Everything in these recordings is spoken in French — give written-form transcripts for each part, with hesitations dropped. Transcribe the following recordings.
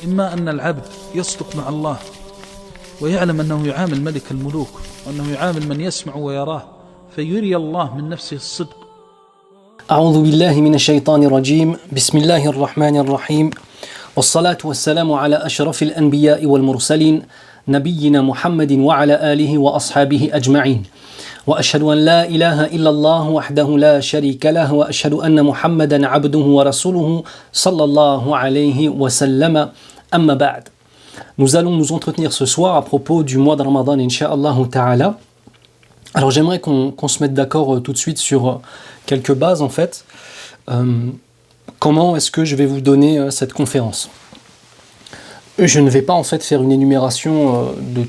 إما أن العبد يصدق مع الله ويعلم أنه يعامل ملك الملوك وأنه يعامل من يسمع ويراه فيري الله من نفسه الصدق. أعوذ بالله من الشيطان الرجيم. بسم الله الرحمن الرحيم، والصلاة والسلام على أشرف الأنبياء والمرسلين نبينا محمد وعلى آله وأصحابه أجمعين، وأشهد أن لا إله إلا الله وحده لا شريك له، وأشهد أن محمدا عبده ورسوله صلى الله عليه وسلم. أما بعد. Nous allons nous entretenir ce soir à propos du mois de Ramadan, Inch'Allah Ta'ala. Alors j'aimerais qu'on se mette d'accord tout de suite sur quelques bases en fait. Comment est-ce que je vais vous donner cette conférence? Je ne vais pas en fait faire une énumération de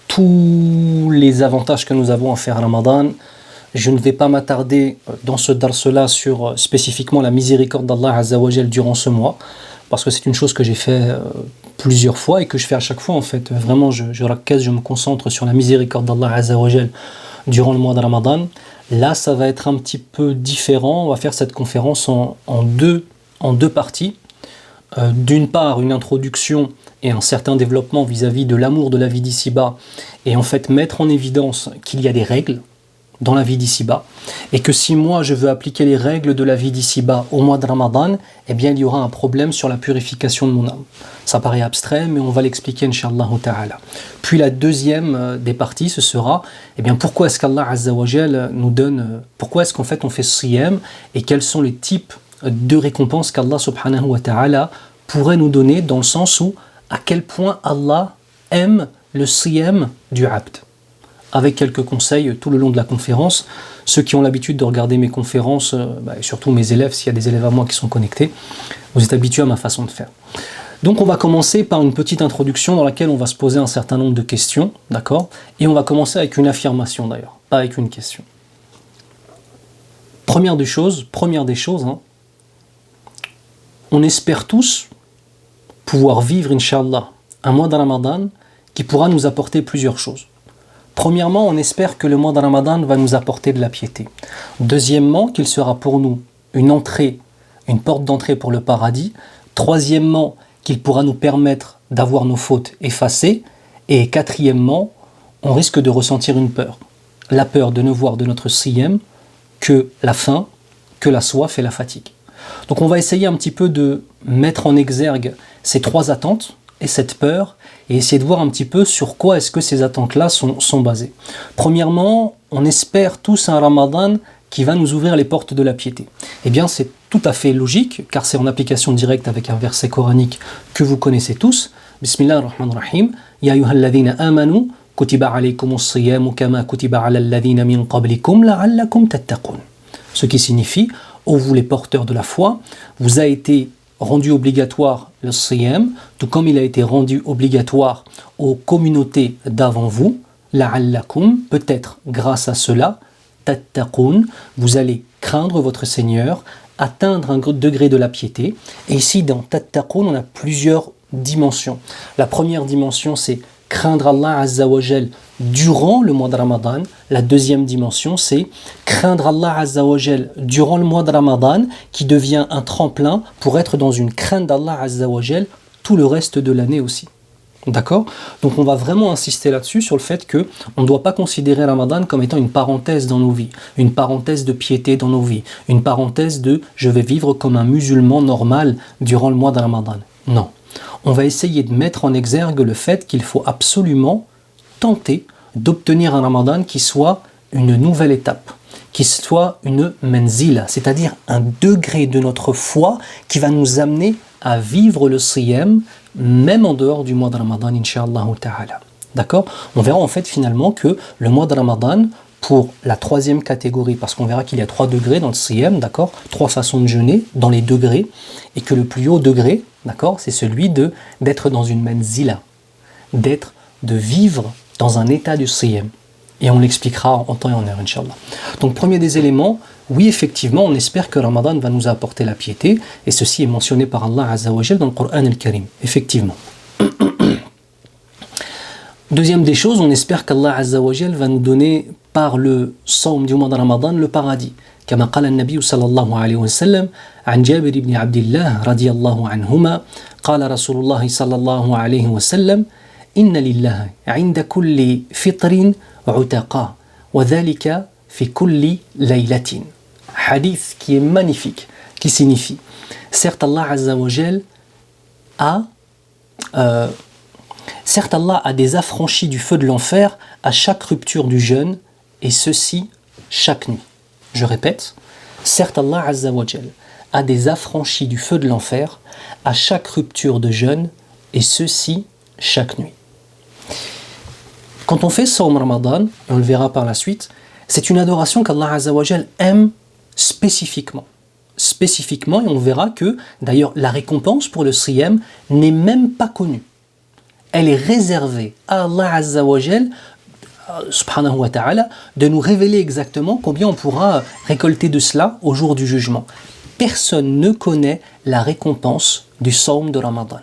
tous les avantages que nous avons à faire Ramadan. Je ne vais pas m'attarder dans ce dars-là sur spécifiquement la miséricorde d'Allah Azza wa Jal durant ce mois, parce que c'est une chose que j'ai fait plusieurs fois et que je fais à chaque fois en fait. Vraiment, je me concentre sur la miséricorde d'Allah Azza wa Jal durant le mois de Ramadan. Là, ça va être un petit peu différent. On va faire cette conférence en deux parties. D'une part, une introduction et un certain développement vis-à-vis de l'amour de la vie d'ici-bas, et en fait mettre en évidence qu'il y a des règles dans la vie d'ici-bas, et que si moi je veux appliquer les règles de la vie d'ici-bas au mois de Ramadan, eh bien il y aura un problème sur la purification de mon âme. Ça paraît abstrait, mais on va l'expliquer Inch'Allah Ta'ala. Puis la deuxième des parties, ce sera pourquoi est-ce qu'Allah Azza wa Jal nous donne, pourquoi est-ce qu'en fait on fait siyam, et quels sont les types de récompenses qu'Allah Subhanahu wa Ta'ala pourrait nous donner, dans le sens où à quel point Allah aime le siyam du abd. Avec quelques conseils tout le long de la conférence. Ceux qui ont l'habitude de regarder mes conférences, et surtout mes élèves, s'il y a des élèves à moi qui sont connectés, vous êtes habitués à ma façon de faire. Donc on va commencer par une petite introduction dans laquelle on va se poser un certain nombre de questions, d'accord? Et on va commencer avec une affirmation d'ailleurs, pas avec une question. Première des choses, on espère tous pouvoir vivre, Inch'Allah, un mois de Ramadan qui pourra nous apporter plusieurs choses. Premièrement, on espère que le mois de Ramadan va nous apporter de la piété. Deuxièmement, qu'il sera pour nous une porte d'entrée pour le paradis. Troisièmement, qu'il pourra nous permettre d'avoir nos fautes effacées. Et quatrièmement, on risque de ressentir une peur. La peur de ne voir de notre siyam que la faim, que la soif et la fatigue. Donc on va essayer un petit peu de mettre en exergue ces trois attentes et cette peur, et essayer de voir un petit peu sur quoi est-ce que ces attentes-là sont basées. Premièrement, on espère tous un Ramadan qui va nous ouvrir les portes de la piété. Eh bien, c'est tout à fait logique, car c'est en application directe avec un verset coranique que vous connaissez tous. Bismillah ar-Rahman ar-Rahim. Ya ayyuhalladhina amanu, kutiba alaykumus siyamu kama kutiba ala alladhina min qablikum la'allakum tattaqun. Ce qui signifie, ô vous les porteurs de la foi, vous a été rendu obligatoire le siyam, tout comme il a été rendu obligatoire aux communautés d'avant vous, la'allakum, peut-être grâce à cela, tattaqun, vous allez craindre votre Seigneur, atteindre un degré de la piété. Et ici, dans tattaqun, on a plusieurs dimensions. La première dimension, c'est craindre Allah Azza wa Jal durant le mois de Ramadan. La deuxième dimension, c'est craindre Allah Azza wa Jal durant le mois de Ramadan, qui devient un tremplin pour être dans une crainte d'Allah Azza wa Jal tout le reste de l'année aussi. D'accord? Donc on va vraiment insister là-dessus, sur le fait qu'on ne doit pas considérer Ramadan comme étant une parenthèse dans nos vies, une parenthèse de piété dans nos vies, une parenthèse de « je vais vivre comme un musulman normal durant le mois de Ramadan ». Non. On va essayer de mettre en exergue le fait qu'il faut absolument tenter d'obtenir un Ramadan qui soit une nouvelle étape, qui soit une menzila, c'est-à-dire un degré de notre foi qui va nous amener à vivre le siyam, même en dehors du mois de Ramadan, Inch'Allah Ta'ala. D'accord? On verra en fait finalement que le mois de Ramadan, pour la troisième catégorie, parce qu'on verra qu'il y a 3 degrés dans le siyam, d'accord, 3 façons de jeûner dans les degrés, et que le plus haut degré, d'accord, c'est celui d'être dans une menzila, de vivre dans un état du siyam. Et on l'expliquera en temps et en heure, Inch'Allah. Donc premier des éléments, oui effectivement, on espère que Ramadan va nous apporter la piété, et ceci est mentionné par Allah Azza wa Jal dans le Coran al-Karim, effectivement. Deuxième des choses, on espère qu'Allah Azza wa Jal va nous donner par le Sawm du mois de Ramadan le paradis. كما قال النبي صلى الله عليه وسلم عن جابر بن عبد الله رضي الله عنهما قال رسول الله صلى الله عليه وسلم إن لله عند كل فطر عتقاء وذلك في كل ليلة. Hadith qui est magnifique, qui signifie certes Allah Azza wa Jal certes Allah a des affranchis du feu de l'enfer à chaque rupture du jeûne et ceci chaque nuit. Je répète, certes Allah Azza wa Jal a des affranchis du feu de l'enfer à chaque rupture de jeûne et ceci chaque nuit. Quand on fait Sawm Ramadan, et on le verra par la suite, c'est une adoration qu'Allah Azza wa Jal aime spécifiquement. Spécifiquement, et on verra que d'ailleurs la récompense pour le siyam n'est même pas connue. Elle est réservée à Allah Azza wa Jal, subhanahu wa ta'ala, de nous révéler exactement combien on pourra récolter de cela au jour du jugement. Personne ne connaît la récompense du Sawm de Ramadan.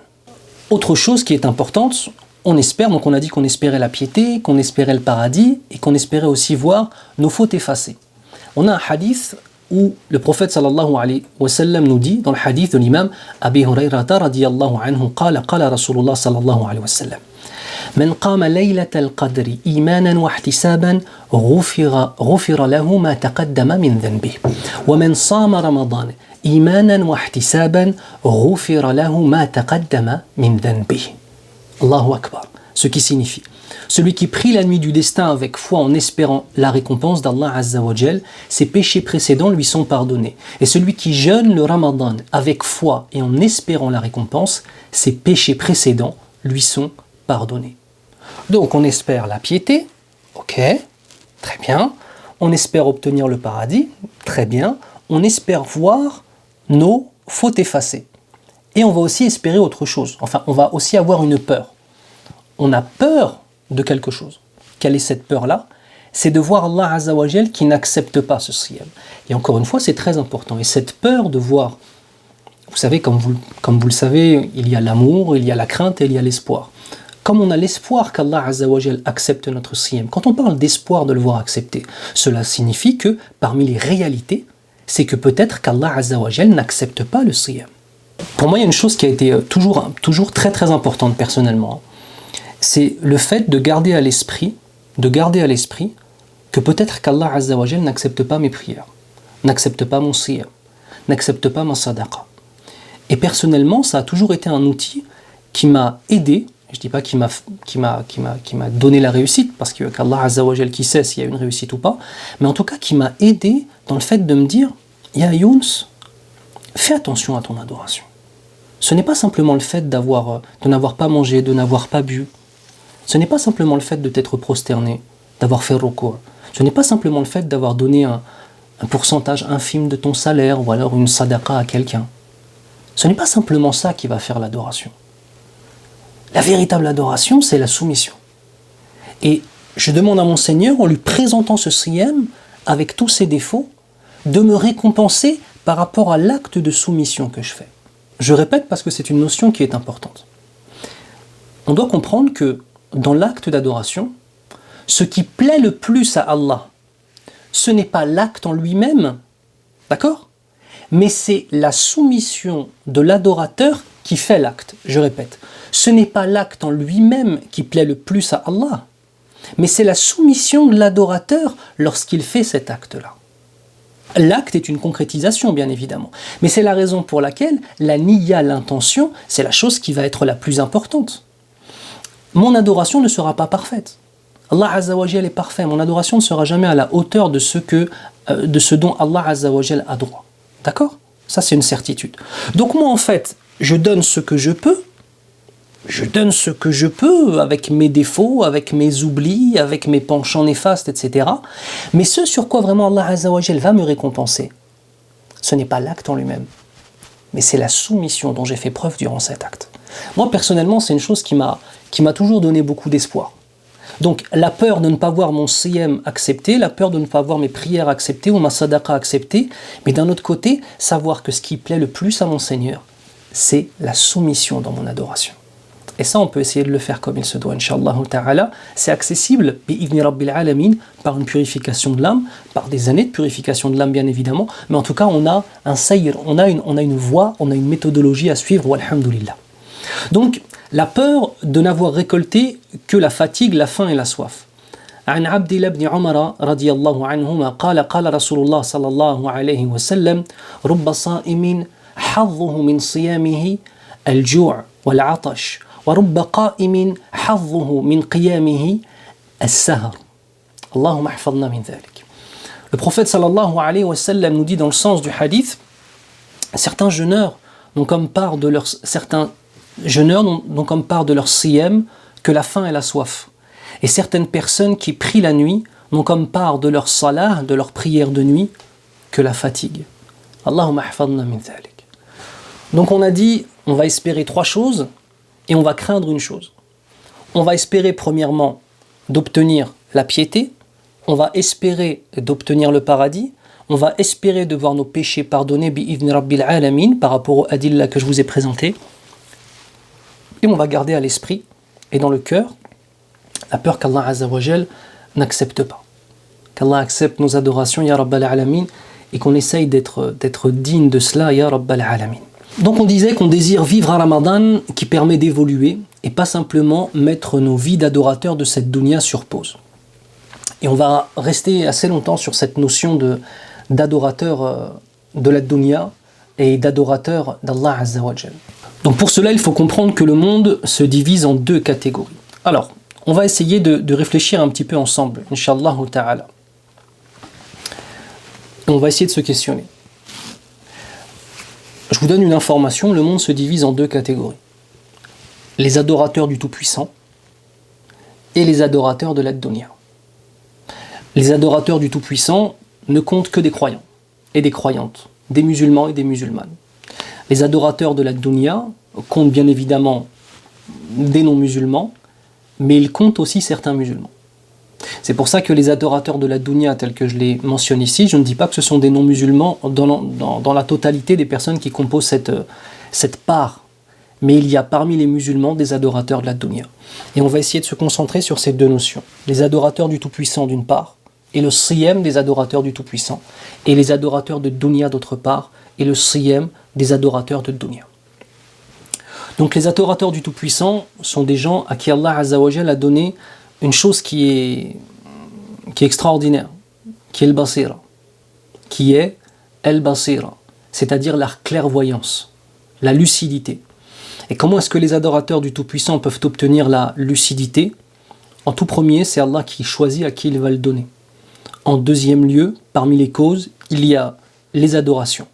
Autre chose qui est importante, on espère, donc on a dit qu'on espérait la piété, qu'on espérait le paradis et qu'on espérait aussi voir nos fautes effacées. On a un hadith où le prophète sallallahu alayhi wa sallam nous dit, dans le hadith de l'imam Abi Hurayrata radiyallahu anhu, qala Rasulullah sallallahu alayhi wa sallam, من قام ليلة القدر إيمانا واحتسابا غفر له ما تقدم من ذنبه ومن صام رمضان إيمانا واحتسابا غفر له ما تقدم من ذنبه. Allahu Akbar. Ce qui signifie, celui qui prie la nuit du destin avec foi en espérant la récompense d'Allah Azza wa Jal, ses péchés précédents lui sont pardonnés. Et celui qui jeûne le Ramadan avec foi et en espérant la récompense, ses péchés précédents lui sont pardonnés. Donc on espère la piété, ok, très bien. On espère obtenir le paradis, très bien. On espère voir nos fautes effacées. Et on va aussi espérer autre chose. Enfin, on va aussi avoir une peur. On a peur de quelque chose. Quelle est cette peur-là? C'est de voir Allah Azza wa Jal qui n'accepte pas ce siyam. Et encore une fois, c'est très important. Et cette peur de voir, vous savez, comme vous le savez, il y a l'amour, il y a la crainte et il y a l'espoir. Comme on a l'espoir qu'Allah Azza wa Jal accepte notre siyam, quand on parle d'espoir de le voir accepter, cela signifie que parmi les réalités, c'est que peut-être qu'Allah Azza wa Jal n'accepte pas le siyam. Pour moi, il y a une chose qui a été toujours très très importante personnellement. C'est le fait de garder à l'esprit que peut-être qu'Allah Azza wa Jal n'accepte pas mes prières, n'accepte pas mon siyam, n'accepte pas ma sadaqa. Et personnellement, ça a toujours été un outil qui m'a aidé. Je ne dis pas qui m'a donné la réussite, parce qu'Allah Azza wa Jal qui sait s'il y a une réussite ou pas, mais en tout cas qui m'a aidé dans le fait de me dire, Ya Younes, fais attention à ton adoration. Ce n'est pas simplement le fait de n'avoir pas mangé, de n'avoir pas bu. Ce n'est pas simplement le fait de t'être prosterné, d'avoir fait recours. Ce n'est pas simplement le fait d'avoir donné un pourcentage infime de ton salaire ou alors une sadaqa à quelqu'un. Ce n'est pas simplement ça qui va faire l'adoration. La véritable adoration, c'est la soumission. Et je demande à mon Seigneur, en lui présentant ce siyam, avec tous ses défauts, de me récompenser par rapport à l'acte de soumission que je fais. Je répète parce que c'est une notion qui est importante. On doit comprendre que dans l'acte d'adoration, ce qui plaît le plus à Allah, ce n'est pas l'acte en lui-même, d'accord? Mais c'est la soumission de l'adorateur qui fait l'acte. Je répète, ce n'est pas l'acte en lui-même qui plaît le plus à Allah, mais c'est la soumission de l'adorateur lorsqu'il fait cet acte-là. L'acte est une concrétisation, bien évidemment. Mais c'est la raison pour laquelle la niya, l'intention, c'est la chose qui va être la plus importante. Mon adoration ne sera pas parfaite. Allah Azza wa Jal est parfait. Mon adoration ne sera jamais à la hauteur de ce dont Allah Azza wa Jal a droit. D'accord? Ça, c'est une certitude. Donc moi, en fait, je donne ce que je peux. Je donne ce que je peux avec mes défauts, avec mes oublis, avec mes penchants néfastes, etc. Mais ce sur quoi vraiment Allah Azza wa Jal va me récompenser, ce n'est pas l'acte en lui-même, mais c'est la soumission dont j'ai fait preuve durant cet acte. Moi, personnellement, c'est une chose qui m'a toujours donné beaucoup d'espoir. Donc, la peur de ne pas voir mon siyam accepté, la peur de ne pas voir mes prières acceptées ou ma sadaqa acceptée, mais d'un autre côté, savoir que ce qui plaît le plus à mon Seigneur, c'est la soumission dans mon adoration. Et ça, on peut essayer de le faire comme il se doit, Inch'Allah ta'ala. C'est accessible, bi'idhni rabbil alamin, par une purification de l'âme, par des années de purification de l'âme, bien évidemment. Mais en tout cas, on a un sayr, on a une voie, on a une méthodologie à suivre, walhamdulillah. Donc, la peur de n'avoir récolté que la fatigue, la faim et la soif. عن عبد الله بن عمر رضي الله عنهما قال رسول الله صلى الله عليه وسلم رب صائم حظه من صيامه الجوع والعطش ورب قائم حظه من قيامه السهر اللهم احفظنا من ذلك. Le prophète sallallahu alayhi wa sallam nous dit dans le sens du hadith, certains jeûneurs n'ont comme part de leur siyam que la faim et la soif. Et certaines personnes qui prient la nuit n'ont comme part de leur salah, de leur prière de nuit, que la fatigue. Allahumma ahfadna min dhalik. Donc on a dit, on va espérer trois choses et on va craindre une chose. On va espérer premièrement d'obtenir la piété, on va espérer d'obtenir le paradis, on va espérer de voir nos péchés pardonnés bi'idhni rabbil alamin par rapport aux adillah que je vous ai présentés. Et on va garder à l'esprit et dans le cœur la peur qu'Allah Azza wa Jal n'accepte pas. Qu'Allah accepte nos adorations, Ya Rabbal Alamin, et qu'on essaye d'être digne de cela, Ya Rabbal Alamin. Donc on disait qu'on désire vivre un Ramadan qui permet d'évoluer et pas simplement mettre nos vies d'adorateurs de cette dunya sur pause. Et on va rester assez longtemps sur cette notion d'adorateur de la dunya et d'adorateur d'Allah Azza wa Jal. Donc pour cela, il faut comprendre que le monde se divise en deux catégories. Alors, on va essayer de réfléchir un petit peu ensemble, Inch'Allah ta'ala. On va essayer de se questionner. Je vous donne une information, le monde se divise en deux catégories. Les adorateurs du Tout-Puissant et les adorateurs de la dunya. Les adorateurs du Tout-Puissant ne comptent que des croyants et des croyantes, des musulmans et des musulmanes. Les adorateurs de la dunya comptent bien évidemment des non-musulmans, mais ils comptent aussi certains musulmans. C'est pour ça que les adorateurs de la dunya, tels que je les mentionne ici, je ne dis pas que ce sont des non-musulmans dans la totalité des personnes qui composent cette part, mais il y a parmi les musulmans des adorateurs de la dunya. Et on va essayer de se concentrer sur ces deux notions. Les adorateurs du Tout-Puissant d'une part, et le siyam des adorateurs du Tout-Puissant, et les adorateurs de dunya d'autre part, et le siyam des adorateurs de dunya. Donc les adorateurs du Tout-Puissant sont des gens à qui Allah Azza wa Jal a donné une chose qui est extraordinaire, qui est al-basira, c'est-à-dire la clairvoyance, la lucidité. Et comment est-ce que les adorateurs du Tout-Puissant peuvent obtenir la lucidité? En tout premier, c'est Allah qui choisit à qui il va le donner. En deuxième lieu, parmi les causes, il y a les adorations.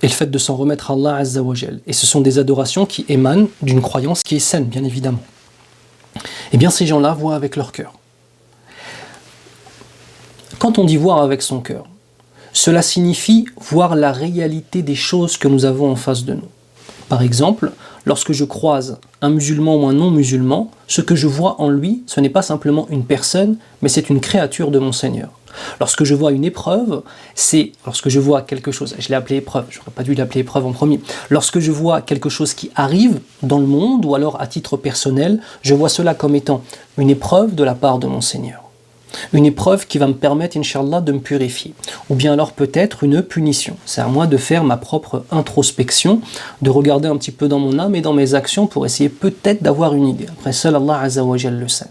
Et le fait de s'en remettre à Allah Azza wa Jal. Et ce sont des adorations qui émanent d'une croyance qui est saine, bien évidemment. Eh bien, ces gens-là voient avec leur cœur. Quand on dit voir avec son cœur, cela signifie voir la réalité des choses que nous avons en face de nous. Par exemple, lorsque je croise un musulman ou un non-musulman, ce que je vois en lui, ce n'est pas simplement une personne, mais c'est une créature de mon Seigneur. Lorsque je vois une épreuve, lorsque je vois quelque chose, je l'ai appelé épreuve, je n'aurais pas dû l'appeler épreuve en premier. Lorsque je vois quelque chose qui arrive dans le monde, ou alors à titre personnel, je vois cela comme étant une épreuve de la part de mon Seigneur. Une épreuve qui va me permettre, Inch'Allah, de me purifier. Ou bien alors peut-être une punition. C'est à moi de faire ma propre introspection, de regarder un petit peu dans mon âme et dans mes actions pour essayer peut-être d'avoir une idée. Après, seul Allah Azza wa Jal le sait.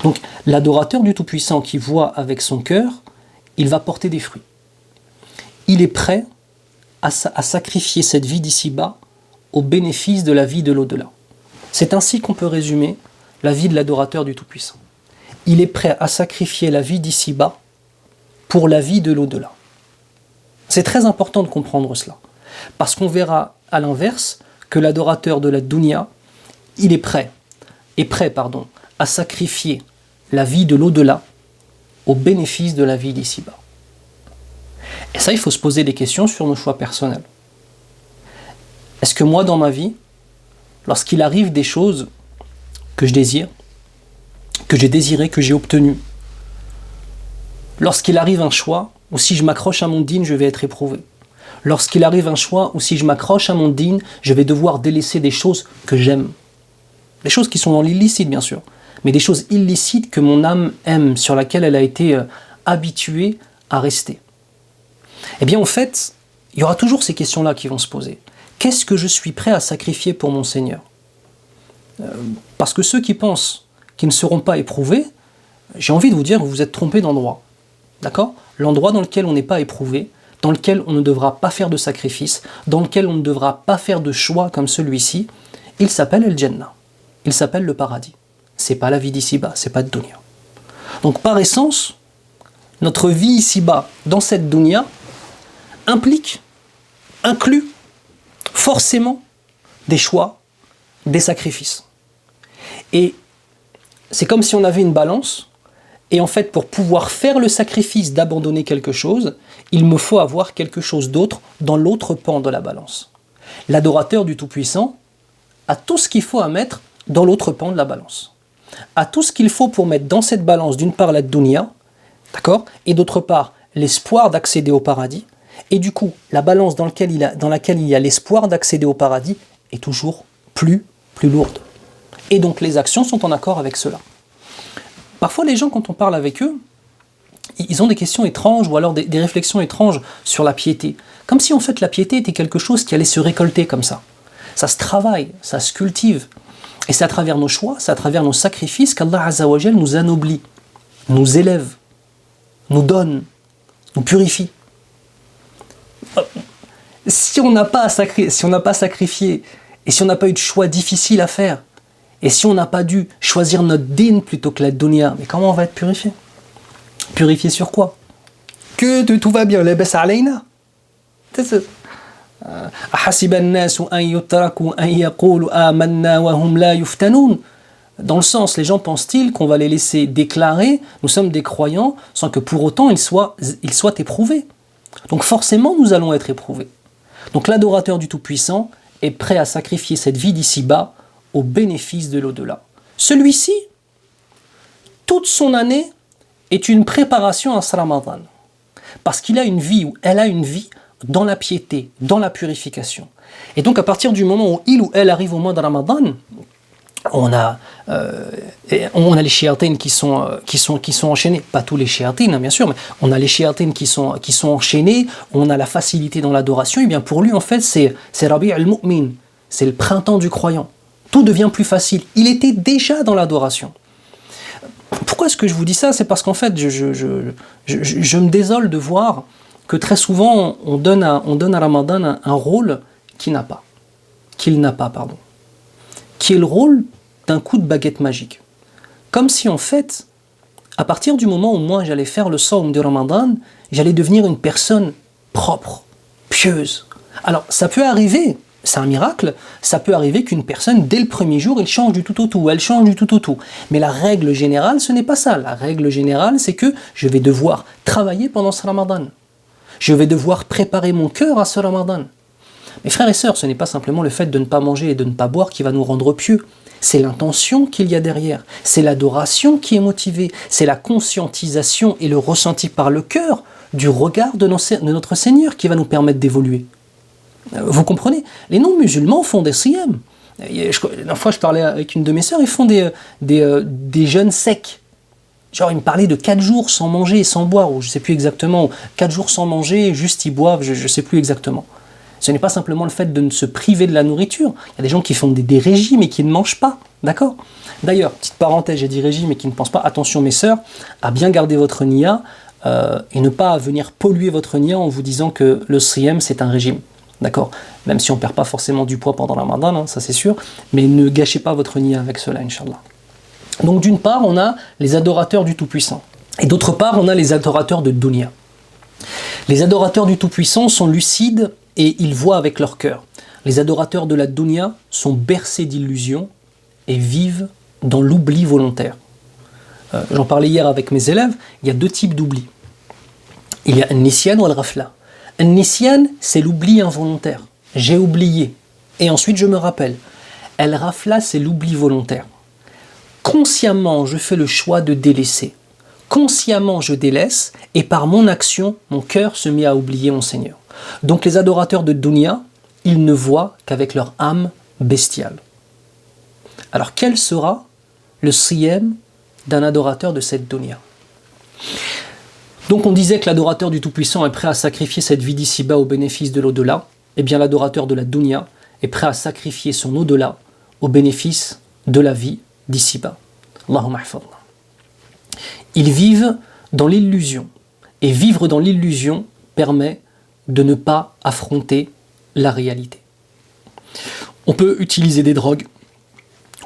Donc, l'adorateur du Tout-Puissant qui voit avec son cœur, il va porter des fruits. Il est prêt à sacrifier cette vie d'ici-bas au bénéfice de la vie de l'au-delà. C'est ainsi qu'on peut résumer la vie de l'adorateur du Tout-Puissant. Il est prêt à sacrifier la vie d'ici-bas pour la vie de l'au-delà. C'est très important de comprendre cela, parce qu'on verra à l'inverse que l'adorateur de la dunya, il est prêt à sacrifier la vie de l'au-delà au bénéfice de la vie d'ici-bas. Et ça, il faut se poser des questions sur nos choix personnels. Est-ce que moi, dans ma vie, lorsqu'il arrive des choses que je désire, que j'ai désiré, que j'ai obtenu, lorsqu'il arrive un choix où si je m'accroche à mon dîn, je vais être éprouvé, lorsqu'il arrive un choix où si je m'accroche à mon dîn, je vais devoir délaisser des choses que j'aime, des choses qui sont dans l'illicite bien sûr, mais des choses illicites que mon âme aime, sur laquelle elle a été habituée à rester. Eh bien en fait, il y aura toujours ces questions-là qui vont se poser. Qu'est-ce que je suis prêt à sacrifier pour mon Seigneur? Parce que ceux qui pensent qu'ils ne seront pas éprouvés, j'ai envie de vous dire que vous vous êtes trompés d'endroit. D'accord? L'endroit dans lequel on n'est pas éprouvé, dans lequel on ne devra pas faire de sacrifice, dans lequel on ne devra pas faire de choix comme celui-ci, il s'appelle El Jannah. Il s'appelle le paradis. C'est pas la vie d'ici-bas, c'est pas de dunya. Donc par essence, notre vie ici-bas, dans cette dunya, inclut forcément des choix, des sacrifices. Et c'est comme si on avait une balance, et en fait, pour pouvoir faire le sacrifice d'abandonner quelque chose, il me faut avoir quelque chose d'autre dans l'autre pan de la balance. L'adorateur du Tout-Puissant a tout ce qu'il faut à mettre dans l'autre pan de la balance. A tout ce qu'il faut pour mettre dans cette balance, d'une part la dunya, d'accord, et d'autre part l'espoir d'accéder au paradis, et du coup, la balance dans laquelle il y a l'espoir d'accéder au paradis est toujours plus lourde. Et donc les actions sont en accord avec cela. Parfois les gens, quand on parle avec eux, ils ont des questions étranges ou alors des réflexions étranges sur la piété. Comme si en fait la piété était quelque chose qui allait se récolter comme ça. Ça se travaille, ça se cultive. Et c'est à travers nos choix, c'est à travers nos sacrifices qu'Allah Azza wa Jal nous anoblit, nous élève, nous donne, nous purifie. Si on n'a pas sacrifié, et si on n'a pas eu de choix difficiles à faire, et si on n'a pas dû choisir notre din plutôt que la dunya, mais comment on va être purifié? Purifié sur quoi? Que tout va bien, labas alayna. Dans le sens, les gens pensent-ils qu'on va les laisser déclarer nous sommes des croyants sans que pour autant ils soient éprouvés. Donc forcément nous allons être éprouvés. Donc l'adorateur du Tout-Puissant est prêt à sacrifier cette vie d'ici-bas au bénéfice de l'au-delà. Celui-ci, toute son année est une préparation à ce Ramadan. Parce qu'il a une vie, ou elle a une vie dans la piété, dans la purification. Et donc à partir du moment où il ou elle arrive au mois de Ramadan, on a les shayatines qui sont enchaînés, pas tous les shayatines hein, bien sûr, mais on a les shayatines qui sont enchaînés, on a la facilité dans l'adoration, et bien pour lui en fait c'est Rabi' al-Mu'min, c'est le printemps du croyant. Tout devient plus facile. Il était déjà dans l'adoration. Pourquoi est-ce que je vous dis ça? C'est parce qu'en fait je me désole de voir que très souvent on donne à Ramadan un rôle qu'il n'a pas, qui est le rôle d'un coup de baguette magique. Comme si en fait, à partir du moment où moi j'allais faire le sawm de Ramadan, j'allais devenir une personne propre, pieuse. Alors ça peut arriver, c'est un miracle, ça peut arriver qu'une personne, dès le premier jour, elle change du tout au tout, elle change du tout au tout. Mais la règle générale, ce n'est pas ça. La règle générale, c'est que je vais devoir travailler pendant ce Ramadan. Je vais devoir préparer mon cœur à ce Ramadan. Mes frères et sœurs, ce n'est pas simplement le fait de ne pas manger et de ne pas boire qui va nous rendre pieux. C'est l'intention qu'il y a derrière. C'est l'adoration qui est motivée. C'est la conscientisation et le ressenti par le cœur du regard de notre Seigneur qui va nous permettre d'évoluer. Vous comprenez? Les non-musulmans font des siyam. La fois, je parlais avec une de mes sœurs, ils font des jeûnes secs. Genre, ils me parlaient de 4 jours sans manger et sans boire, ou je ne sais plus exactement, 4 jours sans manger, juste ils boivent, je ne sais plus exactement. Ce n'est pas simplement le fait de ne se priver de la nourriture. Il y a des gens qui font des régimes et qui ne mangent pas, d'accord? D'ailleurs, petite parenthèse, j'ai dit régime et qui ne pensent pas, attention mes sœurs, à bien garder votre niya et ne pas venir polluer votre niya en vous disant que le siyam c'est un régime, d'accord? Même si on ne perd pas forcément du poids pendant la Ramadan, hein, ça c'est sûr, mais ne gâchez pas votre niya avec cela, Inch'Allah. Donc d'une part, on a les adorateurs du Tout-Puissant, et d'autre part, on a les adorateurs de dunya. Les adorateurs du Tout-Puissant sont lucides et ils voient avec leur cœur. Les adorateurs de la dunya sont bercés d'illusions et vivent dans l'oubli volontaire. J'en parlais hier avec mes élèves, il y a 2 types d'oubli. Il y a un nisyan ou al-ghafla. Un nisyan, c'est l'oubli involontaire. J'ai oublié. Et ensuite je me rappelle. Al-ghafla, c'est l'oubli volontaire. Consciemment, je fais le choix de délaisser. Consciemment, je délaisse et par mon action, mon cœur se met à oublier mon Seigneur. Donc les adorateurs de dunya, ils ne voient qu'avec leur âme bestiale. Alors quel sera le siyam d'un adorateur de cette dunya? Donc on disait que l'adorateur du Tout-Puissant est prêt à sacrifier cette vie d'ici-bas au bénéfice de l'au-delà. Eh bien l'adorateur de la dunya est prêt à sacrifier son au-delà au bénéfice de la vie d'ici-bas. Allahumma ahfadna. Ils vivent dans l'illusion. Et vivre dans l'illusion permet de ne pas affronter la réalité. On peut utiliser des drogues,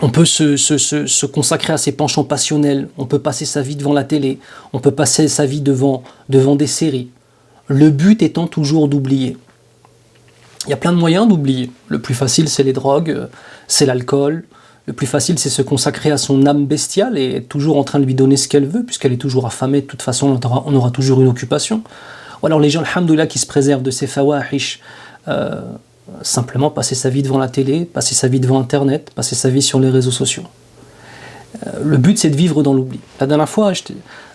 on peut se consacrer à ses penchants passionnels, on peut passer sa vie devant la télé, on peut passer sa vie devant des séries. Le but étant toujours d'oublier. Il y a plein de moyens d'oublier. Le plus facile, c'est les drogues, c'est l'alcool. Le plus facile, c'est se consacrer à son âme bestiale et être toujours en train de lui donner ce qu'elle veut, puisqu'elle est toujours affamée. De toute façon, on aura toujours une occupation. Ou alors les gens, alhamdoulilah, qui se préservent de ces fawahish, simplement passer sa vie devant la télé, passer sa vie devant Internet, passer sa vie sur les réseaux sociaux. Le but, c'est de vivre dans l'oubli. La dernière fois,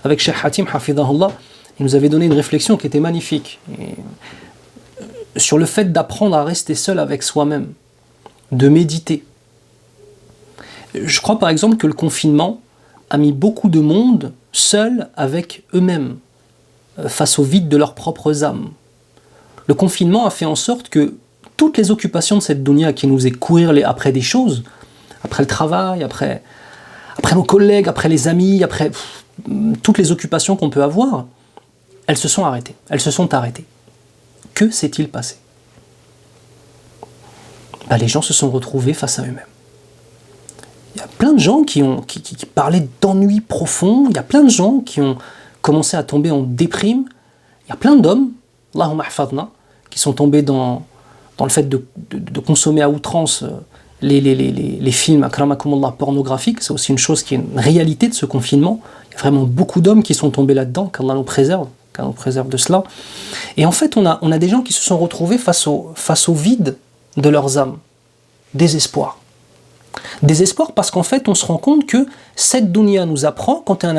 avec Cheikh Hatim, hafidahullah, il nous avait donné une réflexion qui était magnifique. Sur le fait d'apprendre à rester seul avec soi-même, de méditer. Je crois par exemple que le confinement a mis beaucoup de monde seul avec eux-mêmes, face au vide de leurs propres âmes. Le confinement a fait en sorte que toutes les occupations de cette dunya qui nous est courir après des choses, après le travail, après nos collègues, après les amis, après toutes les occupations qu'on peut avoir, elles se sont arrêtées. Que s'est-il passé? Les gens se sont retrouvés face à eux-mêmes. Il y a plein de gens qui parlaient d'ennui profond, il y a plein de gens qui ont commencé à tomber en déprime, il y a plein d'hommes, Allahumma ahfadna, qui sont tombés dans le fait de consommer à outrance les films akramakumullah pornographiques. C'est aussi une chose qui est une réalité de ce confinement. Il y a vraiment beaucoup d'hommes qui sont tombés là-dedans, qu'Allah nous préserve de cela. Et en fait, on a des gens qui se sont retrouvés face au vide de leurs âmes. Désespoir. Désespoir parce qu'en fait, on se rend compte que cette dunya nous apprend, quand on est un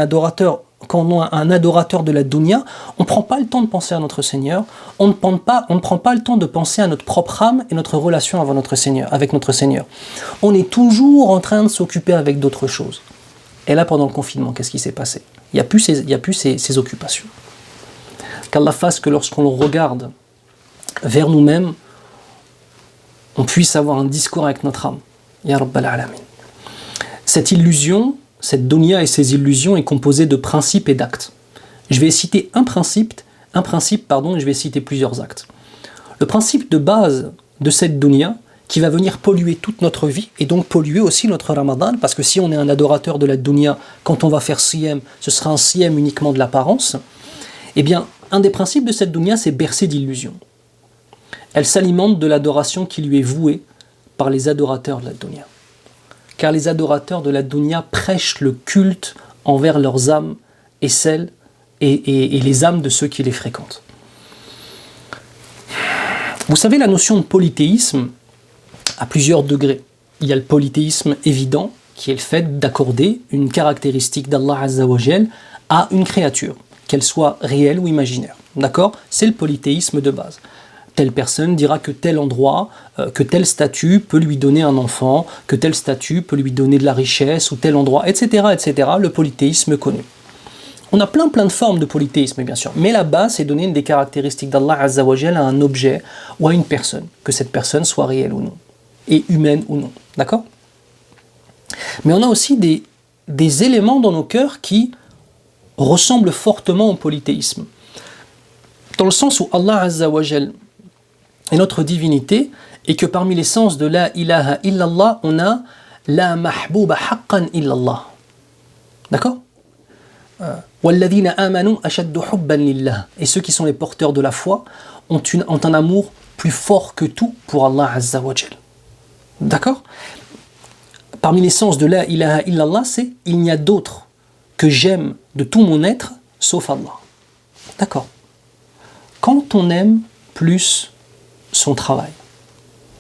adorateur de la dunya, on ne prend pas le temps de penser à notre Seigneur, on ne prend pas le temps de penser à notre propre âme et notre relation avec notre Seigneur. On est toujours en train de s'occuper avec d'autres choses. Et là, pendant le confinement, qu'est-ce qui s'est passé? Il n'y a plus ces occupations. Qu'Allah fasse que lorsqu'on le regarde vers nous-mêmes, on puisse avoir un discours avec notre âme. Ya Rabbal Alamin. Cette illusion, cette dunya et ses illusions est composée de principes et d'actes. Je vais citer un principe, et je vais citer plusieurs actes. Le principe de base de cette dunya, qui va venir polluer toute notre vie, et donc polluer aussi notre Ramadan, parce que si on est un adorateur de la dunya, quand on va faire siyam, ce sera un siyam uniquement de l'apparence. Eh bien, un des principes de cette dunya, c'est bercer d'illusions. Elle s'alimente de l'adoration qui lui est vouée par les adorateurs de la dunya. Car les adorateurs de la dunya prêchent le culte envers leurs âmes et les âmes de ceux qui les fréquentent. Vous savez, la notion de polythéisme a plusieurs degrés. Il y a le polythéisme évident, qui est le fait d'accorder une caractéristique d'Allah Azza wa Jal à une créature, qu'elle soit réelle ou imaginaire. D'accord? C'est le polythéisme de base. Telle personne dira que tel endroit, que tel statut peut lui donner un enfant, que tel statut peut lui donner de la richesse, ou tel endroit, etc., etc., le polythéisme connu. On a plein de formes de polythéisme, bien sûr, mais la base, c'est donner des caractéristiques d'Allah Azza wa Jal à un objet ou à une personne, que cette personne soit réelle ou non, et humaine ou non, d'accord? Mais on a aussi des éléments dans nos cœurs qui ressemblent fortement au polythéisme, dans le sens où Allah Azza wa Jal et notre divinité, et que parmi les sens de la ilaha illallah, on a la mahbouba haqqan illallah. D'accord? Walladhina amanu ashaddu hubban lillah. Et ceux qui sont les porteurs de la foi ont un amour plus fort que tout pour Allah Azza wa Jal. D'accord? Parmi les sens de la ilaha illallah, c'est il n'y a d'autre que j'aime de tout mon être sauf Allah. D'accord? Quand on aime plus son travail,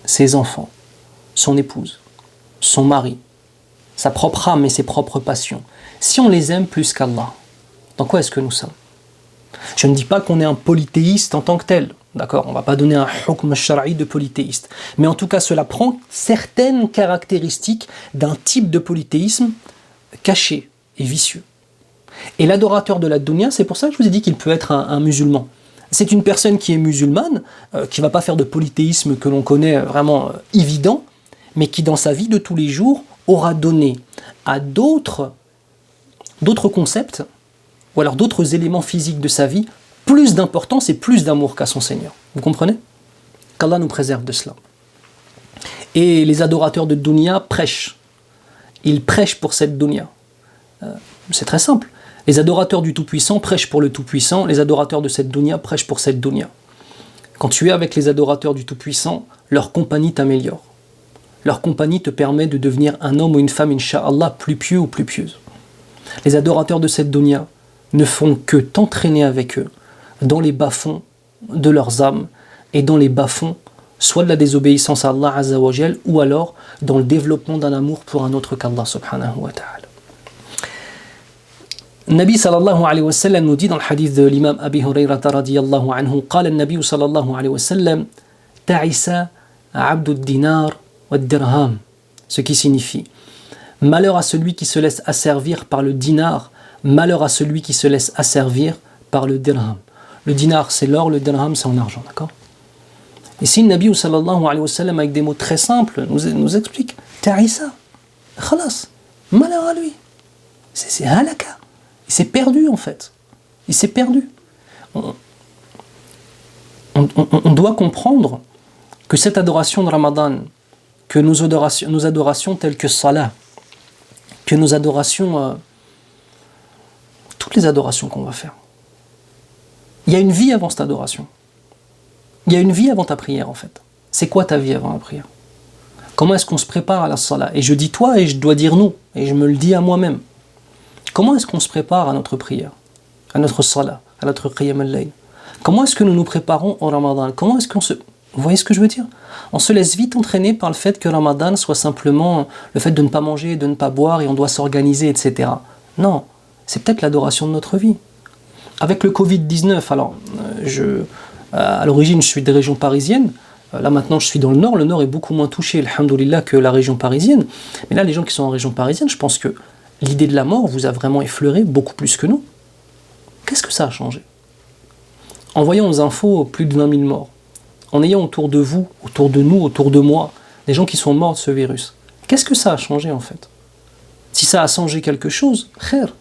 ses enfants, son épouse, son mari, sa propre âme et ses propres passions, si on les aime plus qu'Allah, dans quoi est-ce que nous sommes? Je ne dis pas qu'on est un polythéiste en tant que tel. D'accord, on ne va pas donner un hukm shara'i de polythéiste. Mais en tout cas, cela prend certaines caractéristiques d'un type de polythéisme caché et vicieux. Et l'adorateur de la dunya, c'est pour ça que je vous ai dit qu'il peut être un musulman. C'est une personne qui est musulmane, qui ne va pas faire de polythéisme que l'on connaît vraiment évident, mais qui dans sa vie de tous les jours aura donné à d'autres concepts, ou alors d'autres éléments physiques de sa vie, plus d'importance et plus d'amour qu'à son Seigneur. Vous comprenez? Qu'Allah nous préserve de cela. Et les adorateurs de dunya prêchent. Ils prêchent pour cette dunya. C'est très simple. Les adorateurs du Tout-Puissant prêchent pour le Tout-Puissant, les adorateurs de cette dunya prêchent pour cette dunya. Quand tu es avec les adorateurs du Tout-Puissant, leur compagnie t'améliore. Leur compagnie te permet de devenir un homme ou une femme, incha'Allah, plus pieux ou plus pieuse. Les adorateurs de cette dunya ne font que t'entraîner avec eux dans les bas-fonds de leurs âmes et dans les bas-fonds soit de la désobéissance à Allah Azza wa Jal ou alors dans le développement d'un amour pour un autre qu'Allah subhanahu wa ta'ala. Nabi sallallahu alayhi wa sallam nous dit dans le hadith de l'imam Abi Hurayrata radiyallahu anhu, قال النبي صلى الله عليه وسلم تعس عبد الدينار والدرهم, ce qui signifie malheur à celui qui se laisse asservir par le dinar, malheur à celui qui se laisse asservir par le dirham. Le dinar c'est l'or, le dirham c'est en argent, d'accord? Ici Nabi sallallahu alayhi wa sallam avec des mots très simples nous explique ta'isa, khalas, malheur à lui, c'est halaka. Il s'est perdu en fait. Il s'est perdu. On doit comprendre que cette adoration de Ramadan, que nos adorations telles que Salah, que nos adorations, toutes les adorations qu'on va faire, il y a une vie avant cette adoration. Il y a une vie avant ta prière en fait. C'est quoi ta vie avant la prière? Comment est-ce qu'on se prépare à la Salah? Et je dis toi et je dois dire nous, et je me le dis à moi-même. Comment est-ce qu'on se prépare à notre prière, à notre salat, à notre qiyam al-layl? Comment est-ce que nous nous préparons au Ramadan? Comment est-ce qu'on se... Vous voyez ce que je veux dire? On se laisse vite entraîner par le fait que Ramadan soit simplement le fait de ne pas manger, de ne pas boire et on doit s'organiser, etc. Non, c'est peut-être l'adoration de notre vie. Avec le Covid-19, alors, à l'origine je suis des régions parisiennes, là maintenant je suis dans le nord est beaucoup moins touché, alhamdoulilah, que la région parisienne. Mais là les gens qui sont en région parisienne, je pense que l'idée de la mort vous a vraiment effleuré beaucoup plus que nous. Qu'est-ce que ça a changé? En voyant aux infos plus de 20 000 morts, en ayant autour de vous, autour de nous, autour de moi, des gens qui sont morts de ce virus, qu'est-ce que ça a changé en fait? Si ça a changé quelque chose, khair,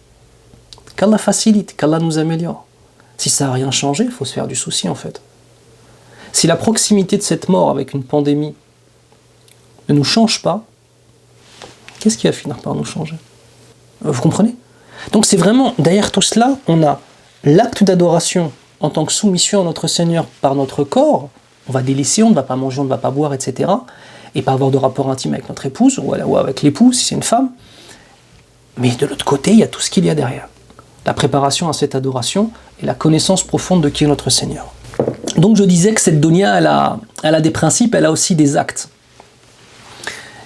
qu'Allah facilite, qu'Allah nous améliore. Si ça n'a rien changé, il faut se faire du souci en fait. Si la proximité de cette mort avec une pandémie ne nous change pas, qu'est-ce qui va finir par nous changer? Vous comprenez? Donc c'est vraiment, derrière tout cela, on a l'acte d'adoration en tant que soumission à notre Seigneur par notre corps. On va délaisser, on ne va pas manger, on ne va pas boire, etc. Et pas avoir de rapport intime avec notre épouse ou avec l'époux si c'est une femme. Mais de l'autre côté, il y a tout ce qu'il y a derrière. La préparation à cette adoration et la connaissance profonde de qui est notre Seigneur. Donc je disais que cette dunya, elle a des principes, elle a aussi des actes.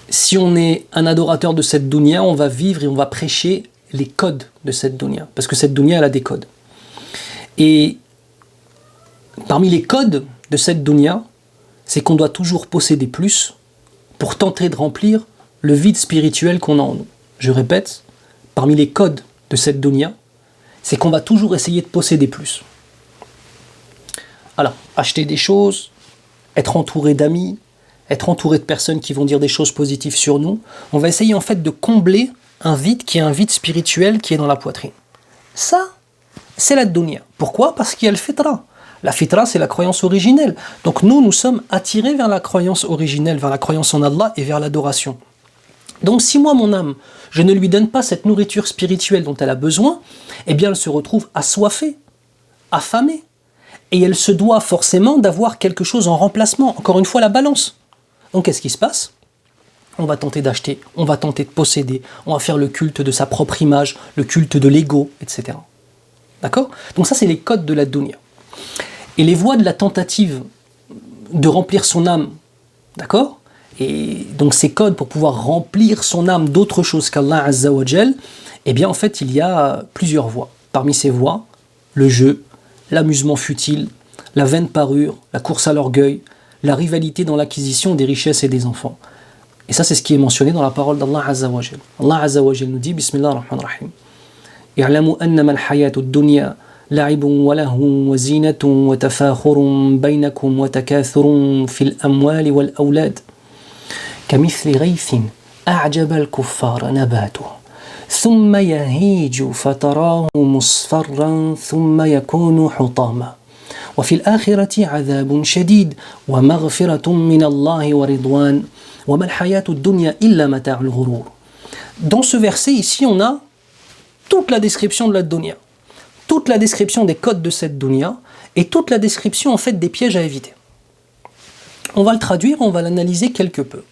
Si on est un adorateur de cette dunya, on va vivre et on va prêcher les codes de cette dunya. Parce que cette dunya, elle a des codes. Et parmi les codes de cette dunya, c'est qu'on doit toujours posséder plus pour tenter de remplir le vide spirituel qu'on a en nous. Je répète, parmi les codes de cette dunya, c'est qu'on va toujours essayer de posséder plus. Alors, acheter des choses, être entouré d'amis, être entouré de personnes qui vont dire des choses positives sur nous, on va essayer en fait de combler un vide qui est un vide spirituel qui est dans la poitrine. Ça, c'est la dunya. Pourquoi? Parce qu'il y a le fitra. La fitra, c'est la croyance originelle. Donc nous sommes attirés vers la croyance originelle, vers la croyance en Allah et vers l'adoration. Donc si moi, mon âme, je ne lui donne pas cette nourriture spirituelle dont elle a besoin, eh bien elle se retrouve assoiffée, affamée. Et elle se doit forcément d'avoir quelque chose en remplacement. Encore une fois, la balance. Donc qu'est-ce qui se passe? On va tenter d'acheter, on va tenter de posséder, on va faire le culte de sa propre image, le culte de l'ego, etc. D'accord? Donc ça, c'est les codes de la dunya. Et les voies de la tentative de remplir son âme, d'accord? Et donc ces codes pour pouvoir remplir son âme d'autre chose qu'Allah Azza wa Jal, eh bien en fait, il y a plusieurs voies. Parmi ces voies, le jeu, l'amusement futile, la vaine parure, la course à l'orgueil, la rivalité dans l'acquisition des richesses et des enfants. Et ça, c'est ce qui est mentionné dans la parole d'Allah Azza wa Jal. Allah Azza wa Jal nous dit, Bismillah ar-Rahman ar-Rahim, اعلموا أنما الحياة الدنيا لعب ولهو وزينة وتفاخر بينكم وتكاثر في الأموال والأولاد كمثل غيث أعجب الكفار نباته ثم يهيج فتراه مصفرا ثم يكون حطاما وفي الآخرة عذاب شديد ومغفرة من الله ورضوان وما الحياة الدنيا إلا متاع الغرور. Dans ce verset ici, on a toute la description de la dunya, toute la description des codes de cette dunya et toute la description en fait des pièges à éviter. On va le traduire, on va l'analyser quelque peu.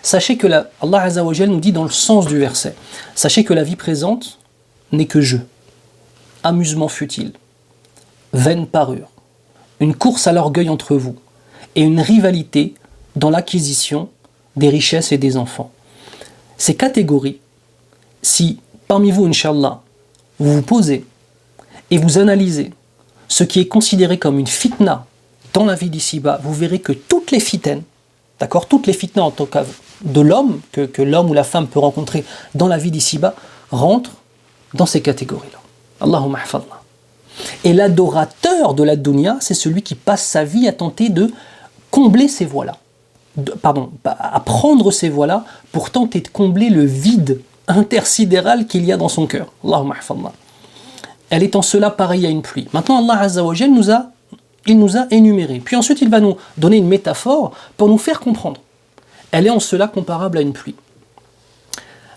Sachez que Allah Azza wa Jal nous dit dans le sens du verset, sachez que la vie présente n'est que jeu, amusement futile, vaine parure, une course à l'orgueil entre vous et une rivalité dans l'acquisition des richesses et des enfants. Ces catégories, si parmi vous, Inch'Allah, vous vous posez et vous analysez ce qui est considéré comme une fitna dans la vie d'ici-bas, vous verrez que toutes les fitaines, d'accord, toutes les fitnas en tout cas de l'homme, que l'homme ou la femme peut rencontrer dans la vie d'ici-bas, rentrent dans ces catégories-là. Allahumma hafadna. Et l'adorateur de la dunya, c'est celui qui passe sa vie à tenter de combler ces voies-là. À prendre ces voies-là pour tenter de combler le vide intersidéral qu'il y a dans son cœur. Allahumma hafadna. Elle est en cela pareille à une pluie. Maintenant, Allah Azza wa Jal nous a énuméré. Puis ensuite, il va nous donner une métaphore pour nous faire comprendre. Elle est en cela comparable à une pluie.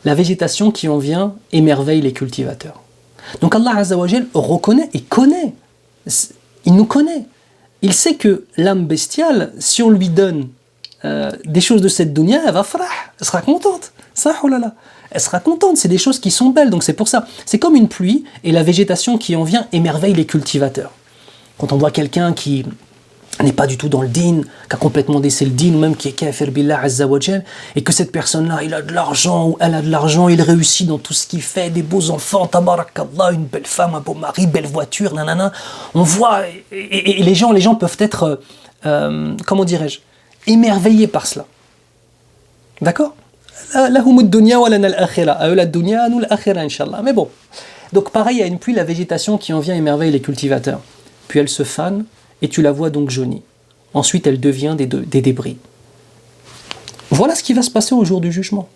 La végétation qui en vient émerveille les cultivateurs. Donc Allah Azza wa Jal reconnaît et connaît. Il nous connaît. Il sait que l'âme bestiale, si on lui donne des choses de cette dunya, elle va farah, elle sera contente. Ça, oh là là. Elle sera contente, c'est des choses qui sont belles, donc c'est pour ça. C'est comme une pluie, et la végétation qui en vient émerveille les cultivateurs. Quand on voit quelqu'un qui n'est pas du tout dans le din, qui a complètement décé le din, ou même qui est kafir billah azza wa jal, et que cette personne-là, il a de l'argent, ou elle a de l'argent, il réussit dans tout ce qu'il fait, des beaux enfants, tabarakallah, une belle femme, un beau mari, belle voiture, nanana. On voit, et les gens peuvent être, comment dirais-je, émerveillés par cela. D'accord ? Mais bon, donc pareil à une pluie, la végétation qui en vient émerveille les cultivateurs. Puis elle se fane et tu la vois donc jaunie. Ensuite elle devient des débris. Voilà ce qui va se passer au jour du jugement.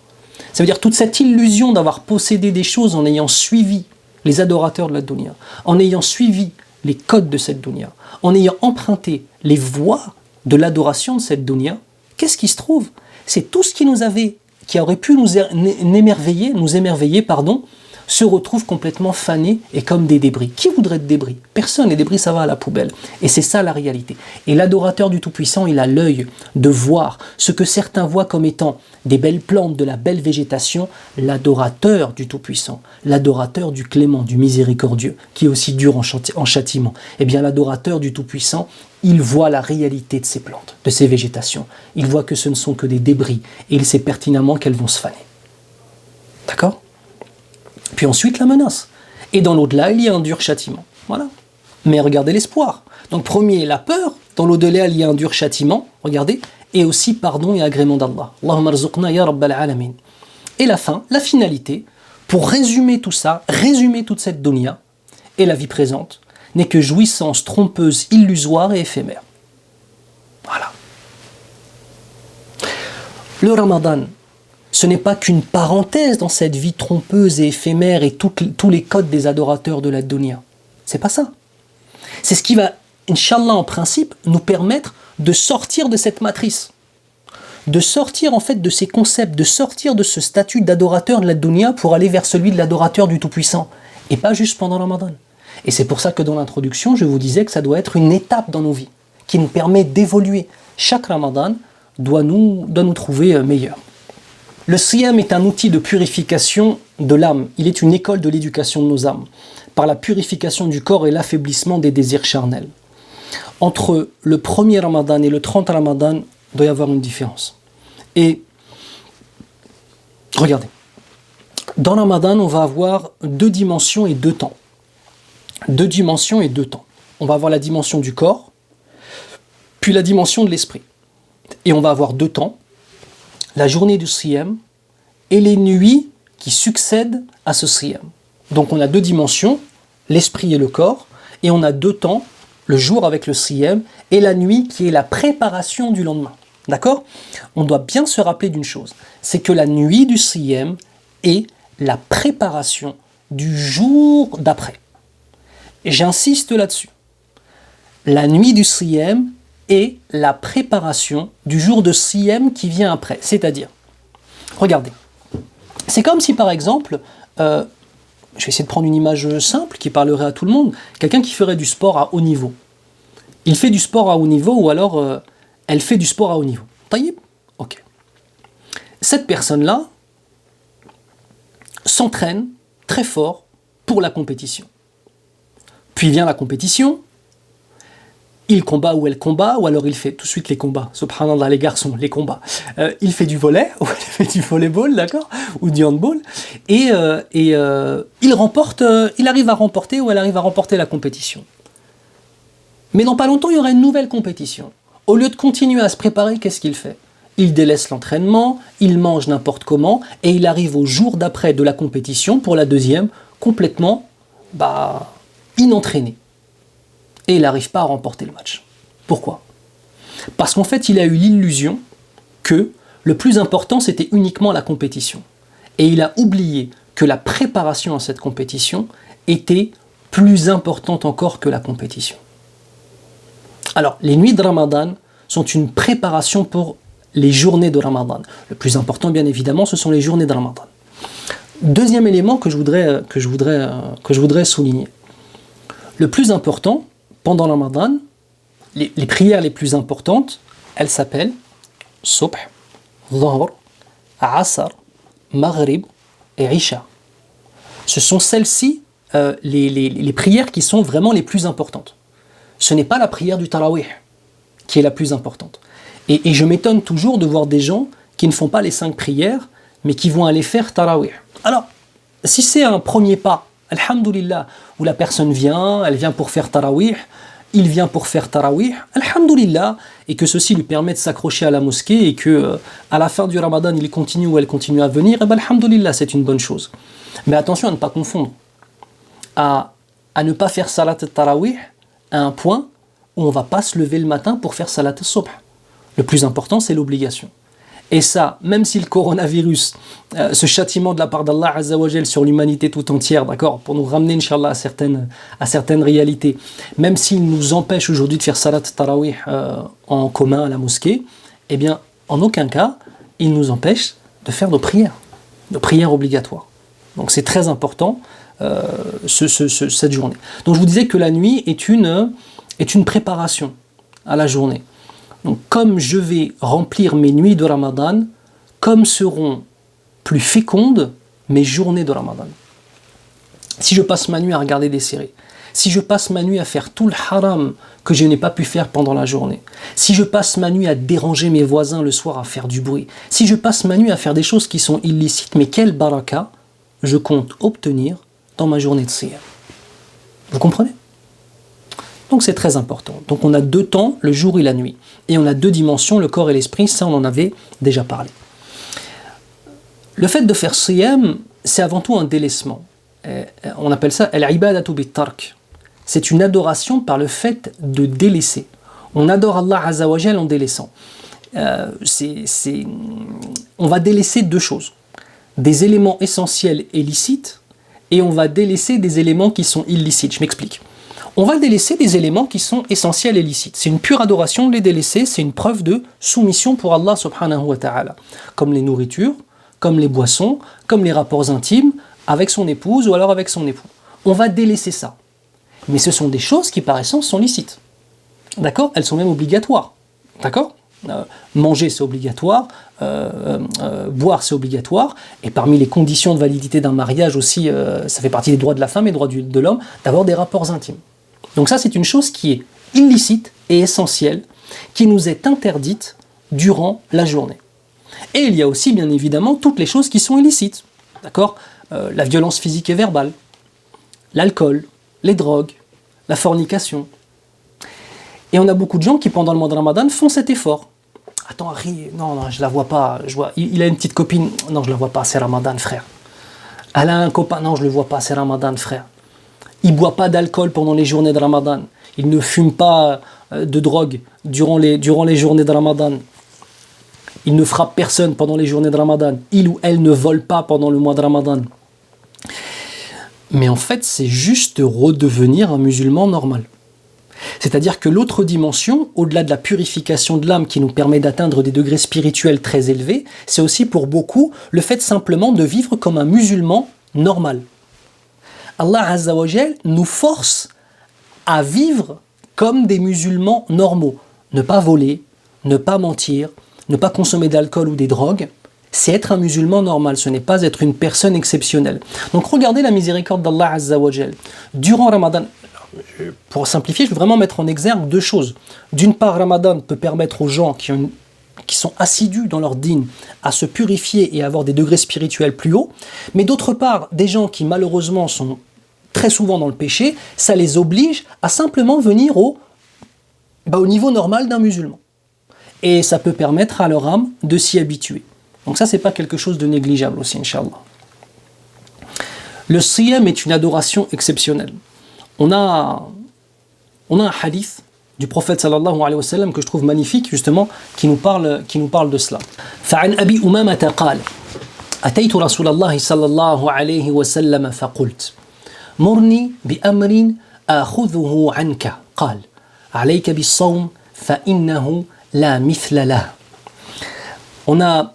Ça veut dire toute cette illusion d'avoir possédé des choses en ayant suivi les adorateurs de la dunya, en ayant suivi les codes de cette dunya, en ayant emprunté les voies de l'adoration de cette dunya, qu'est-ce qui se trouve ? C'est tout ce qui aurait pu nous émerveiller, se retrouve complètement fané et comme des débris. Qui voudrait de débris ? Personne, les débris ça va à la poubelle. Et c'est ça la réalité. Et l'adorateur du Tout-Puissant, il a l'œil de voir ce que certains voient comme étant des belles plantes, de la belle végétation. L'adorateur du Tout-Puissant, l'adorateur du Clément, du Miséricordieux, qui est aussi dur en châtiment. Eh bien l'adorateur du Tout-Puissant, il voit la réalité de ces plantes, de ces végétations. Il voit que ce ne sont que des débris et il sait pertinemment qu'elles vont se faner. D'accord ? Puis ensuite la menace. Et dans l'au-delà, il y a un dur châtiment. Voilà. Mais regardez l'espoir. Donc premier, la peur. Dans l'au-delà, il y a un dur châtiment. Regardez. Et aussi pardon et agrément d'Allah. Allahumma rzuqna ya rabbal alamin. Et la fin, la finalité, pour résumer tout ça, résumer toute cette dunya et la vie présente, n'est que jouissance trompeuse, illusoire et éphémère. Voilà. Le Ramadan, ce n'est pas qu'une parenthèse dans cette vie trompeuse et éphémère et tous les codes des adorateurs de la dunya. C'est pas ça. C'est ce qui va, Inch'Allah, en principe, nous permettre de sortir de cette matrice. De sortir en fait de ces concepts, de sortir de ce statut d'adorateur de la dunya pour aller vers celui de l'adorateur du Tout-Puissant. Et pas juste pendant le Ramadan. Et c'est pour ça que dans l'introduction, je vous disais que ça doit être une étape dans nos vies, qui nous permet d'évoluer. Chaque Ramadan doit nous trouver meilleurs. Le siyam est un outil de purification de l'âme. Il est une école de l'éducation de nos âmes, par la purification du corps et l'affaiblissement des désirs charnels. Entre le premier Ramadan et le 30 Ramadan, il doit y avoir une différence. Et regardez, dans Ramadan, on va avoir 2 dimensions et 2 temps. 2 dimensions et 2 temps. On va avoir la dimension du corps puis la dimension de l'esprit. Et on va avoir 2 temps, la journée du siyam et les nuits qui succèdent à ce siyam. Donc on a 2 dimensions, l'esprit et le corps, et on a 2 temps, le jour avec le siyam et la nuit qui est la préparation du lendemain. D'accord? On doit bien se rappeler d'une chose, c'est que la nuit du siyam est la préparation du jour d'après. Et j'insiste là-dessus. La nuit du siyam est la préparation du jour de siyam qui vient après. C'est-à-dire, regardez, c'est comme si par exemple, je vais essayer de prendre une image simple qui parlerait à tout le monde, quelqu'un qui ferait du sport à haut niveau. Il fait du sport à haut niveau ou alors elle fait du sport à haut niveau. Taïb ? Ok. Cette personne-là s'entraîne très fort pour la compétition. Puis vient la compétition, il combat ou elle combat, ou alors il fait tout de suite les combats. Subhanallah, les garçons, les combats. Il fait du volley, ou elle fait du volleyball, d'accord, ou du handball, et il arrive à remporter ou elle arrive à remporter la compétition. Mais dans pas longtemps, il y aura une nouvelle compétition. Au lieu de continuer à se préparer, qu'est-ce qu'il fait ? Il délaisse l'entraînement, il mange n'importe comment, et il arrive au jour d'après de la compétition, pour la deuxième, complètement inentraîné. Et il n'arrive pas à remporter le match. Pourquoi ? Parce qu'en fait, il a eu l'illusion que le plus important, c'était uniquement la compétition. Et il a oublié que la préparation à cette compétition était plus importante encore que la compétition. Alors, les nuits de Ramadan sont une préparation pour les journées de Ramadan. Le plus important, bien évidemment, ce sont les journées de Ramadan. Deuxième élément que je voudrais souligner. Le plus important, pendant le Ramadan, les prières les plus importantes, elles s'appellent Subh, Dhuhr, Asr, Maghrib et Isha. Ce sont celles-ci les prières qui sont vraiment les plus importantes. Ce n'est pas la prière du Tarawih qui est la plus importante. Et je m'étonne toujours de voir des gens qui ne font pas les 5 prières, mais qui vont aller faire Tarawih. Alors, si c'est un premier pas, alhamdoulilah, où la personne vient, elle vient pour faire Tarawih, il vient pour faire Tarawih, alhamdoulilah, et que ceci lui permet de s'accrocher à la mosquée et que à la fin du Ramadan, il continue ou elle continue à venir, et alhamdoulilah, c'est une bonne chose. Mais attention à ne pas confondre, à ne pas faire Salat Tarawih à un point où on ne va pas se lever le matin pour faire Salat al-Subh. Le plus important, c'est l'obligation. Et ça, même si le coronavirus, ce châtiment de la part d'Allah Azza wa Jal sur l'humanité tout entière, d'accord, pour nous ramener, Inch'Allah, à certaines réalités, même s'il nous empêche aujourd'hui de faire Salat Tarawih en commun à la mosquée, eh bien, en aucun cas, il nous empêche de faire nos prières obligatoires. Donc c'est très important, cette journée. Donc je vous disais que la nuit est une préparation à la journée. Donc comme je vais remplir mes nuits de Ramadan, comme seront plus fécondes mes journées de Ramadan. Si je passe ma nuit à regarder des séries, si je passe ma nuit à faire tout le haram que je n'ai pas pu faire pendant la journée, si je passe ma nuit à déranger mes voisins le soir à faire du bruit, si je passe ma nuit à faire des choses qui sont illicites, mais quel baraka je compte obtenir dans ma journée de siyam. Vous comprenez ? Donc c'est très important. Donc on a 2 temps, le jour et la nuit. Et on a 2 dimensions, le corps et l'esprit, ça on en avait déjà parlé. Le fait de faire siyam, c'est avant tout un délaissement. On appelle ça al-ibadatu bit-tark. C'est une adoration par le fait de délaisser. On adore Allah Azza wa Jal en délaissant. On va délaisser 2 choses. Des éléments essentiels et licites, et on va délaisser des éléments qui sont illicites. Je m'explique. On va délaisser des éléments qui sont essentiels et licites. C'est une pure adoration de les délaisser, c'est une preuve de soumission pour Allah subhanahu wa ta'ala. Comme les nourritures, comme les boissons, comme les rapports intimes avec son épouse ou alors avec son époux. On va délaisser ça. Mais ce sont des choses qui par essence sont licites. D'accord ? Elles sont même obligatoires. D'accord ? Manger c'est obligatoire, boire c'est obligatoire, et parmi les conditions de validité d'un mariage aussi, ça fait partie des droits de la femme et des droits de l'homme, d'avoir des rapports intimes. Donc ça c'est une chose qui est illicite et essentielle, qui nous est interdite durant la journée. Et il y a aussi bien évidemment toutes les choses qui sont illicites, d'accord ? La violence physique et verbale, l'alcool, les drogues, la fornication. Et on a beaucoup de gens qui, pendant le mois de Ramadan, font cet effort. Attends, Harry, non, je la vois pas. Il a une petite copine. Non, je la vois pas, c'est Ramadan, frère. Elle a un copain. Non, je le vois pas, c'est Ramadan, frère. Il boit pas d'alcool pendant les journées de Ramadan. Il ne fume pas de drogue durant les journées de Ramadan. Il ne frappe personne pendant les journées de Ramadan. Il ou elle ne vole pas pendant le mois de Ramadan. Mais en fait, c'est juste redevenir un musulman normal. C'est-à-dire que l'autre dimension, au-delà de la purification de l'âme qui nous permet d'atteindre des degrés spirituels très élevés, c'est aussi pour beaucoup le fait simplement de vivre comme un musulman normal. Allah Azza wa Jal nous force à vivre comme des musulmans normaux. Ne pas voler, ne pas mentir, ne pas consommer d'alcool ou des drogues, c'est être un musulman normal, ce n'est pas être une personne exceptionnelle. Donc regardez la miséricorde d'Allah Azza wa Jal. Durant Ramadan, pour simplifier, je veux vraiment mettre en exergue deux choses. D'une part, Ramadan peut permettre aux gens qui sont assidus dans leur dîn à se purifier et à avoir des degrés spirituels plus hauts. Mais d'autre part, des gens qui malheureusement sont très souvent dans le péché, ça les oblige à simplement venir au niveau normal d'un musulman. Et ça peut permettre à leur âme de s'y habituer. Donc ça, c'est pas quelque chose de négligeable aussi, Inch'Allah. Le siyam est une adoration exceptionnelle. On a un hadith du prophète sallallahu alayhi wa sallam que je trouve magnifique justement qui nous parle de cela. فعن أبي أمامة قال أتيت رسول الله صلى الله عليه وسلم فقلت مرني بأمر آخذه عنك قال عليك بالصوم فإنه لا مثل له. On a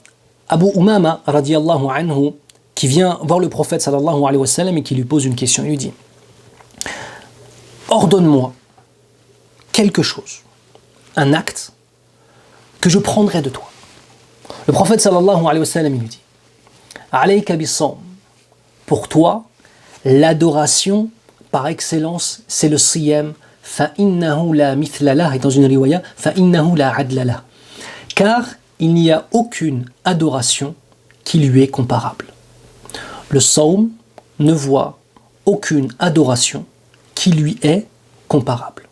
Abu Umama radiyallahu anhu qui vient voir le prophète sallallahu alayhi wa sallam et qui lui pose une question. Il lui dit: ordonne-moi quelque chose, un acte que je prendrai de toi. Le prophète sallallahu alayhi wa sallam il lui dit: alayka bis-sawm. Pour toi, l'adoration par excellence, c'est le siyam. Fa innahu la mithla lah, et dans une riwaya, fa innahu la adla lah. Car il n'y a aucune adoration qui lui est comparable. Le sawm ne voit aucune adoration qui lui est comparable.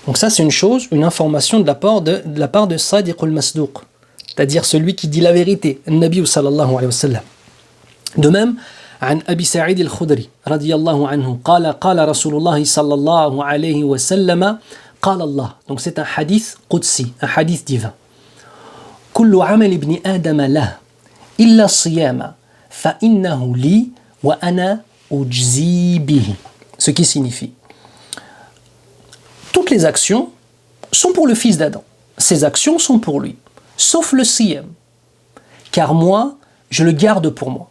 Donc ça, c'est une information de la part de Sadiq al-Masduq, c'est-à-dire celui qui dit la vérité, le Nabi sallallahu alayhi wa sallam. De même, عن أبي سعيد الخدري رضي الله عنه قال رسول الله صلى الله عليه وسلم قال الله. Donc c'est un hadith qudsi, un hadith divin. كل عمل ابن آدم له إلا الصيام فإنه لي وأنا أجزي به. Ce qui signifie: toutes les actions sont pour le fils d'Adam. Ces actions sont pour lui, sauf le siyam, car moi, je le garde pour moi.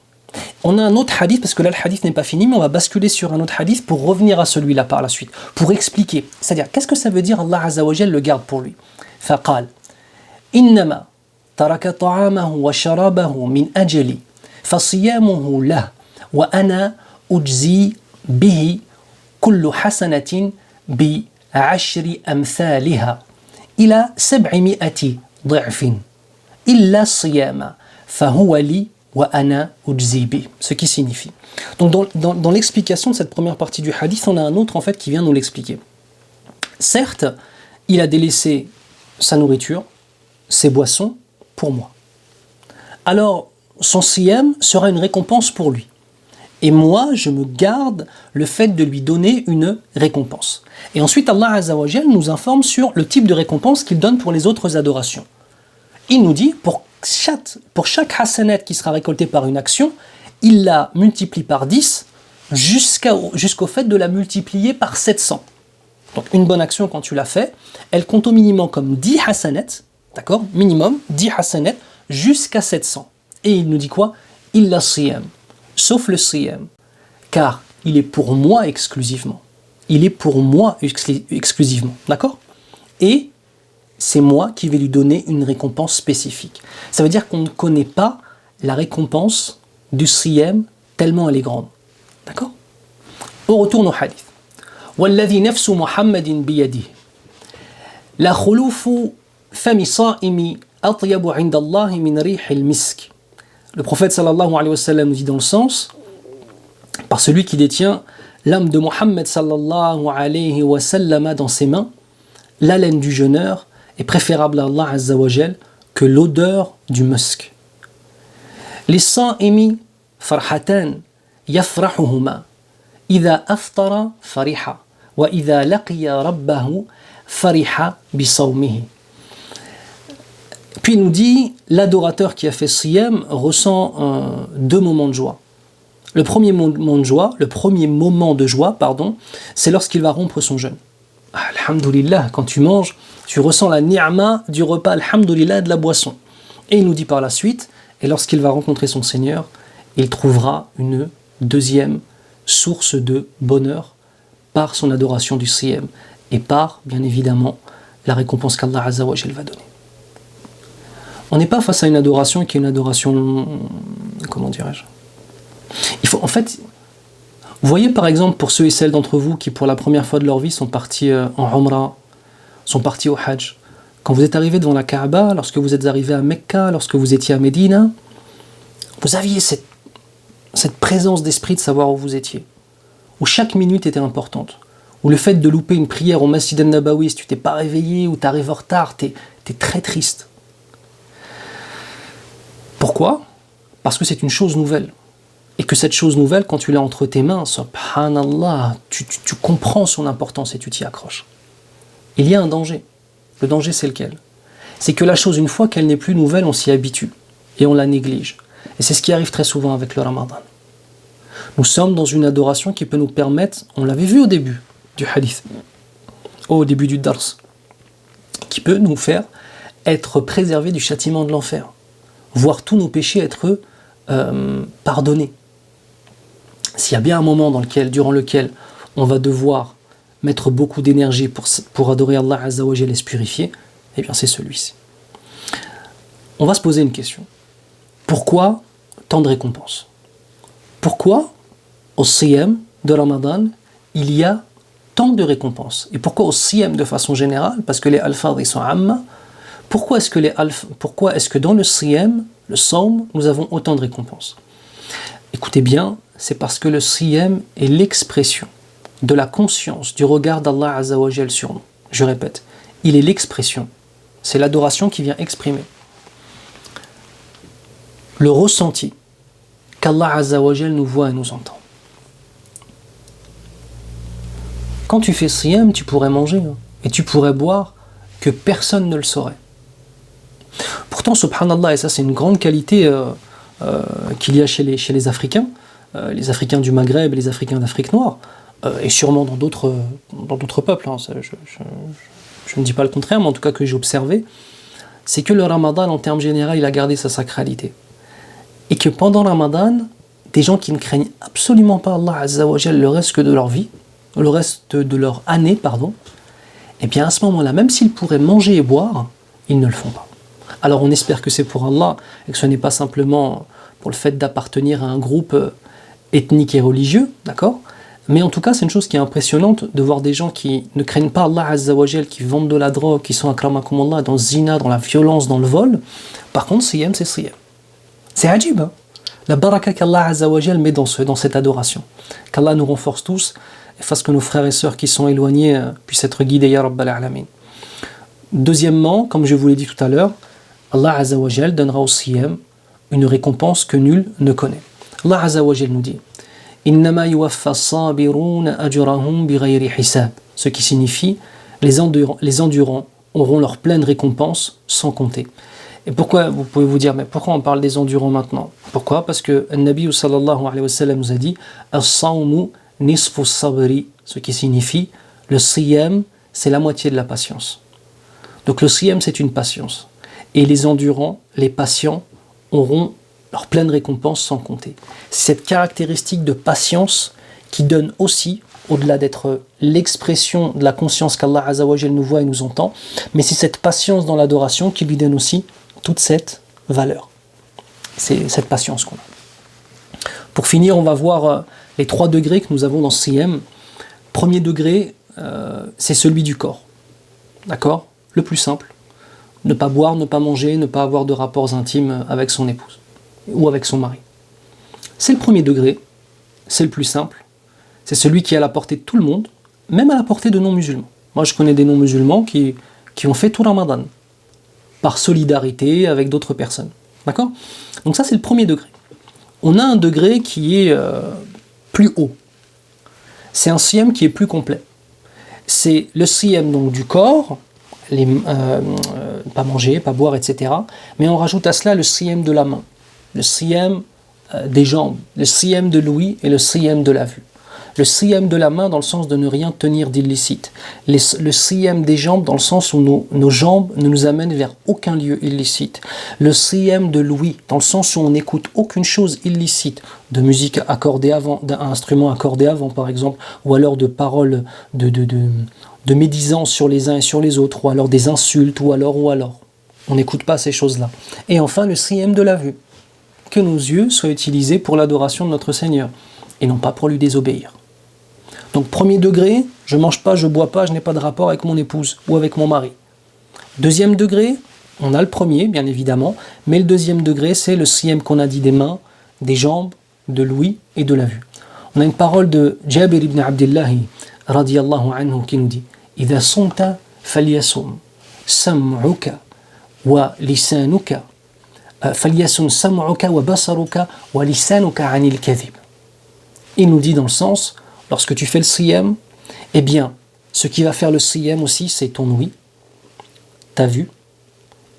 On a un autre hadith, parce que là le hadith n'est pas fini, mais on va basculer sur un autre hadith pour revenir à celui-là par la suite, pour expliquer. C'est-à-dire, qu'est-ce que ça veut dire Allah Azza wa Jal le garde pour lui? فقال إنما ترك طعامه وشرابه من أجلي فصيامه له وأنا أجزي به كل حسنة بعشر أمثالها إلى 700 ضعف إلا الصيام فهو لي وأنا أجزي به. Ce qui signifie. Donc dans l'explication de cette première partie du hadith, on a un autre en fait qui vient nous l'expliquer. Certes, il a délaissé sa nourriture, ses boissons pour moi. Alors son siyam sera une récompense pour lui. Et moi, je me garde le fait de lui donner une récompense. Et ensuite, Allah Azza wa Jal nous informe sur le type de récompense qu'il donne pour les autres adorations. Il nous dit, pour chaque hasanat qui sera récoltée par une action, il la multiplie par 10 jusqu'au fait de la multiplier par 700. Donc une bonne action, quand tu l'as fait, elle compte au minimum comme 10 hasanat, d'accord? Minimum 10 hasanat jusqu'à 700. Et il nous dit quoi? Illa siyam. Sauf le siyam, car il est pour moi exclusivement. Il est pour moi exclusivement, d'accord? Et c'est moi qui vais lui donner une récompense spécifique. Ça veut dire qu'on ne connaît pas la récompense du siyam tellement elle est grande, d'accord? On retourne au hadith. وَالَّذِي نَفْسُ مُحَمَّدٍ بِيَدِهِ لَا خُلُوفُ فَمِ صَائِمِ أَطْيَبُ عِنْدَ اللَّهِ مِنْ رِيحِ الْمِسْكِ. Le prophète sallallahu alayhi wa sallam nous dit dans le sens, par celui qui détient l'âme de Mohammed sallallahu alayhi wa sallam dans ses mains, l'haleine du jeûneur est préférable à Allah Azza wa Jal que l'odeur du musc. Les sa'imi farhatan yafrahuhuma idha aftara fariha wa idha laqiya rabbahu fariha bisawmihi. Puis il nous dit, l'adorateur qui a fait siyam ressent deux moments de joie. Le premier moment de joie, c'est lorsqu'il va rompre son jeûne. Alhamdulillah, quand tu manges, tu ressens la ni'ma du repas, alhamdulillah, de la boisson. Et il nous dit par la suite, et lorsqu'il va rencontrer son Seigneur, il trouvera une deuxième source de bonheur par son adoration du siyam et par, bien évidemment, la récompense qu'Allah Azza wa Jal va donner. On n'est pas face à une adoration qui est une adoration, comment dirais-je ? Il faut, en fait, vous voyez par exemple pour ceux et celles d'entre vous qui pour la première fois de leur vie sont partis en Umrah, sont partis au Hajj. Quand vous êtes arrivé devant la Kaaba, lorsque vous êtes arrivé à Mecca, lorsque vous étiez à Médine, vous aviez cette présence d'esprit de savoir où vous étiez, où chaque minute était importante, où le fait de louper une prière au Masjid al-Nabawi, si tu t'es pas réveillé ou tu arrives en retard, t'es très triste. Pourquoi ? Parce que c'est une chose nouvelle. Et que cette chose nouvelle, quand tu l'as entre tes mains, subhanallah, tu comprends son importance et tu t'y accroches. Il y a un danger. Le danger, c'est lequel ? C'est que la chose, une fois qu'elle n'est plus nouvelle, on s'y habitue et on la néglige. Et c'est ce qui arrive très souvent avec le Ramadan. Nous sommes dans une adoration qui peut nous permettre, on l'avait vu au début du hadith, au début du dars, qui peut nous faire être préservés du châtiment de l'enfer, voir tous nos péchés être pardonnés. S'il y a bien un moment durant lequel on va devoir mettre beaucoup d'énergie pour adorer Allah Azza wa Jalla et se purifier, eh bien c'est celui-ci. On va se poser une question. Pourquoi tant de récompenses ? Pourquoi au siyam de Ramadan, il y a tant de récompenses ? Et pourquoi au siyam de façon générale ? Parce que les alfadh sont amma. Pourquoi est-ce que dans le siyam, le sawm, nous avons autant de récompenses ? Écoutez bien, c'est parce que le siyam est l'expression de la conscience du regard d'Allah Azza wa Jal sur nous. Je répète, il est l'expression. C'est l'adoration qui vient exprimer le ressenti qu'Allah Azza wa Jal nous voit et nous entend. Quand tu fais siyam, tu pourrais manger et tu pourrais boire que personne ne le saurait. Pourtant, subhanallah, et ça c'est une grande qualité qu'il y a chez les Africains du Maghreb et les Africains d'Afrique noire, et sûrement dans d'autres peuples, ça, je ne dis pas le contraire, mais en tout cas que j'ai observé, c'est que le Ramadan, en termes généraux, il a gardé sa sacralité. Et que pendant le Ramadan, des gens qui ne craignent absolument pas Allah Azza wa Jal le reste de leur vie, le reste de leur année, et bien à ce moment-là, même s'ils pourraient manger et boire, ils ne le font pas. Alors on espère que c'est pour Allah, et que ce n'est pas simplement pour le fait d'appartenir à un groupe ethnique et religieux, d'accord ? Mais en tout cas, c'est une chose qui est impressionnante de voir des gens qui ne craignent pas Allah Azza wa Jal, qui vendent de la drogue, qui sont akramakumullah dans le zina, dans la violence, dans le vol. Par contre, siyam, c'est siyam. C'est ajib, hein ? La baraka qu'Allah Azza wa Jal met dans cette adoration. Qu'Allah nous renforce tous et fasse que nos frères et sœurs qui sont éloignés puissent être guidés, ya Rabbal Alamin. Deuxièmement, comme je vous l'ai dit tout à l'heure, Allah Azza wa Jal donnera au siyam une récompense que nul ne connaît. Allah Azza wa Jal nous dit Innama yuwaffa as-sabiruna ajrahum bighayri hisab, ce qui signifie les endurants auront leur pleine récompense sans compter. Et pourquoi, vous pouvez vous dire, mais pourquoi on parle des endurants maintenant ? Pourquoi ? Parce que le Nabi sallallahu alayhi wa sallam nous a dit As-sawmu nisfu sabri, ce qui signifie le siyam, c'est la moitié de la patience. Donc le siyam, c'est une patience. Et les endurants, les patients, auront leur pleine récompense sans compter. C'est cette caractéristique de patience qui donne aussi, au-delà d'être l'expression de la conscience qu'Allah Azza wa Jal nous voit et nous entend, mais c'est cette patience dans l'adoration qui lui donne aussi toute cette valeur. C'est cette patience qu'on a. Pour finir, on va voir les 3 degrés que nous avons dans ce siyam. Premier degré, c'est celui du corps. D'accord ? Le plus simple. Ne pas boire, ne pas manger, ne pas avoir de rapports intimes avec son épouse ou avec son mari. C'est le premier degré, c'est le plus simple, c'est celui qui est à la portée de tout le monde, même à la portée de non-musulmans. Moi, je connais des non-musulmans qui ont fait tout Ramadan, par solidarité avec d'autres personnes. D'accord? Donc ça, c'est le premier degré. On a un degré qui est plus haut. C'est un siyam qui est plus complet. C'est le siyam donc du corps, pas manger, pas boire, etc. Mais on rajoute à cela le siyam de la main, le siyam des jambes, le siyam de l'ouïe et le siyam de la vue. Le siyam de la main dans le sens de ne rien tenir d'illicite. Le siyam des jambes dans le sens où nos jambes ne nous amènent vers aucun lieu illicite. Le siyam de l'ouïe dans le sens où on n'écoute aucune chose illicite, de musique accordée avant, d'un instrument accordé avant par exemple, ou alors de paroles de médisance sur les uns et sur les autres, ou alors des insultes, ou alors. On n'écoute pas ces choses-là. Et enfin le siyam de la vue. Que nos yeux soient utilisés pour l'adoration de notre Seigneur, et non pas pour lui désobéir. Donc premier degré, je ne mange pas, je ne bois pas, je n'ai pas de rapport avec mon épouse ou avec mon mari. Deuxième degré, on a le premier, bien évidemment, mais le deuxième degré, c'est le siyam qu'on a dit des mains, des jambes, de l'ouïe et de la vue. On a une parole de Jabir ibn Abdillahi, radiyallahu anhu, qui nous dit « Idha sumta falyasum sam'uka wa lisanuka falyasum sam'uka wa basaruka wa lisanuka anil kadhib » Il nous dit dans le sens, lorsque tu fais le siyam, eh bien, ce qui va faire le siyam aussi, c'est ton ouïe, ta vue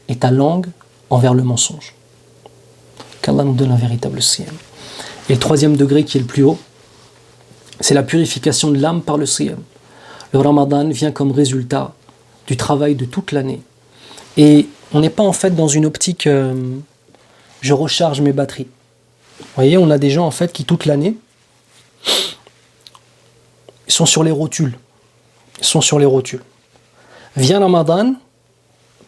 et ta langue envers le mensonge. Qu'Allah nous donne un véritable siyam. Et le troisième degré qui est le plus haut, c'est la purification de l'âme par le siyam. Le Ramadan vient comme résultat du travail de toute l'année. Et on n'est pas en fait dans une optique je recharge mes batteries. Vous voyez, on a des gens en fait qui toute l'année, ils sont sur les rotules. Vient Ramadan,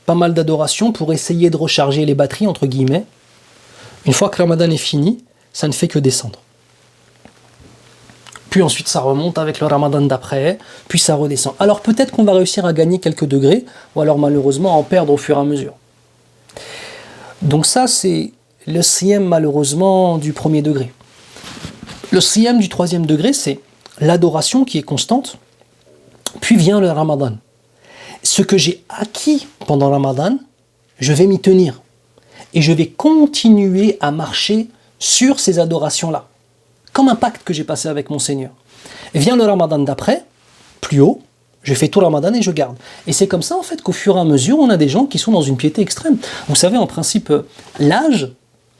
pas mal d'adoration pour essayer de recharger les batteries, entre guillemets. Une fois que Ramadan est fini, ça ne fait que descendre. Puis ensuite ça remonte avec le Ramadan d'après, puis ça redescend. Alors peut-être qu'on va réussir à gagner quelques degrés, ou alors malheureusement à en perdre au fur et à mesure. Donc ça c'est le siyam malheureusement du premier degré. Le siyam du troisième degré, c'est l'adoration qui est constante, puis vient le Ramadan. Ce que j'ai acquis pendant le Ramadan, je vais m'y tenir. Et je vais continuer à marcher sur ces adorations-là. Comme un pacte que j'ai passé avec mon Seigneur. Et vient le Ramadan d'après, plus haut, je fais tout le Ramadan et je garde. Et c'est comme ça en fait qu'au fur et à mesure, on a des gens qui sont dans une piété extrême. Vous savez, en principe, l'âge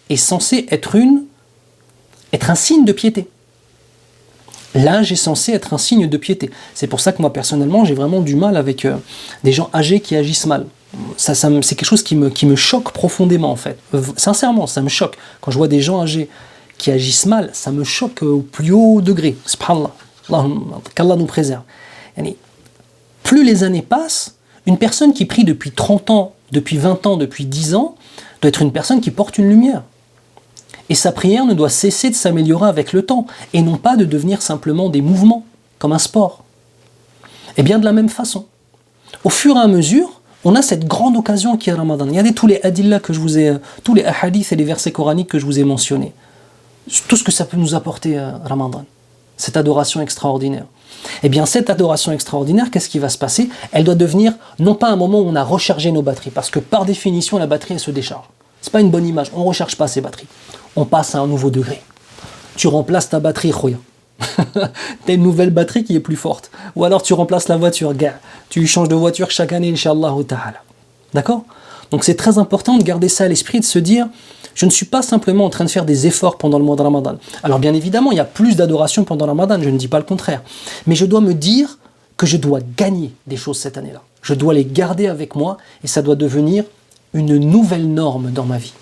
est censé être un signe de piété. L'âge est censé être un signe de piété. C'est pour ça que moi, personnellement, j'ai vraiment du mal avec des gens âgés qui agissent mal. C'est quelque chose qui me choque profondément, en fait. Sincèrement, ça me choque. Quand je vois des gens âgés qui agissent mal, ça me choque au plus haut degré. Subhanallah. Qu'Allah nous préserve. Plus les années passent, une personne qui prie depuis 30 ans, depuis 20 ans, depuis 10 ans, doit être une personne qui porte une lumière. Et sa prière ne doit cesser de s'améliorer avec le temps, et non pas de devenir simplement des mouvements, comme un sport. Et bien de la même façon, au fur et à mesure, on a cette grande occasion qui est Ramadan. Regardez tous les adillas que je vous ai, tous les hadiths et les versets coraniques que je vous ai mentionnés. Tout ce que ça peut nous apporter Ramadan. Cette adoration extraordinaire. Eh bien cette adoration extraordinaire, qu'est-ce qui va se passer? Elle doit devenir non pas un moment où on a rechargé nos batteries, parce que par définition la batterie elle se décharge. C'est pas une bonne image, on ne recharge pas ces batteries. On passe à un nouveau degré. Tu remplaces ta batterie, khoya. T'as une nouvelle batterie qui est plus forte. Ou alors tu remplaces la voiture, gars. Tu changes de voiture chaque année, Inch'Allah ta'ala. D'accord? Donc c'est très important de garder ça à l'esprit, de se dire, je ne suis pas simplement en train de faire des efforts pendant le mois de Ramadan. Alors bien évidemment, il y a plus d'adoration pendant le Ramadan, je ne dis pas le contraire. Mais je dois me dire que je dois gagner des choses cette année-là. Je dois les garder avec moi et ça doit devenir une nouvelle norme dans ma vie.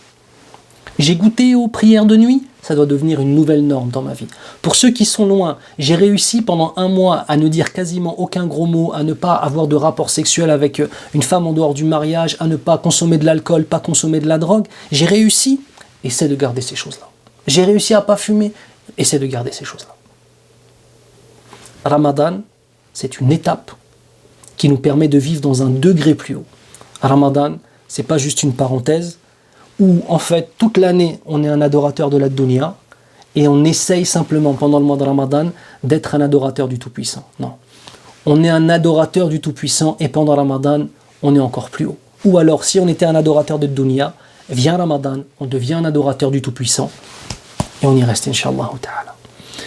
J'ai goûté aux prières de nuit, ça doit devenir une nouvelle norme dans ma vie. Pour ceux qui sont loin, j'ai réussi pendant un mois à ne dire quasiment aucun gros mot, à ne pas avoir de rapport sexuel avec une femme en dehors du mariage, à ne pas consommer de l'alcool, pas consommer de la drogue. J'ai réussi, essaie de garder ces choses-là. J'ai réussi à pas fumer, essaie de garder ces choses-là. Ramadan, c'est une étape qui nous permet de vivre dans un degré plus haut. Ramadan, c'est pas juste une parenthèse, où en fait toute l'année on est un adorateur de la dunya et on essaye simplement pendant le mois de Ramadan d'être un adorateur du Tout-Puissant. Non. on est un adorateur du Tout-Puissant et pendant Ramadan, on est encore plus haut. Ou alors, si on était un adorateur de Dunya, vient Ramadan, on devient un adorateur du Tout-Puissant et on y reste, Inch'Allah ta'ala.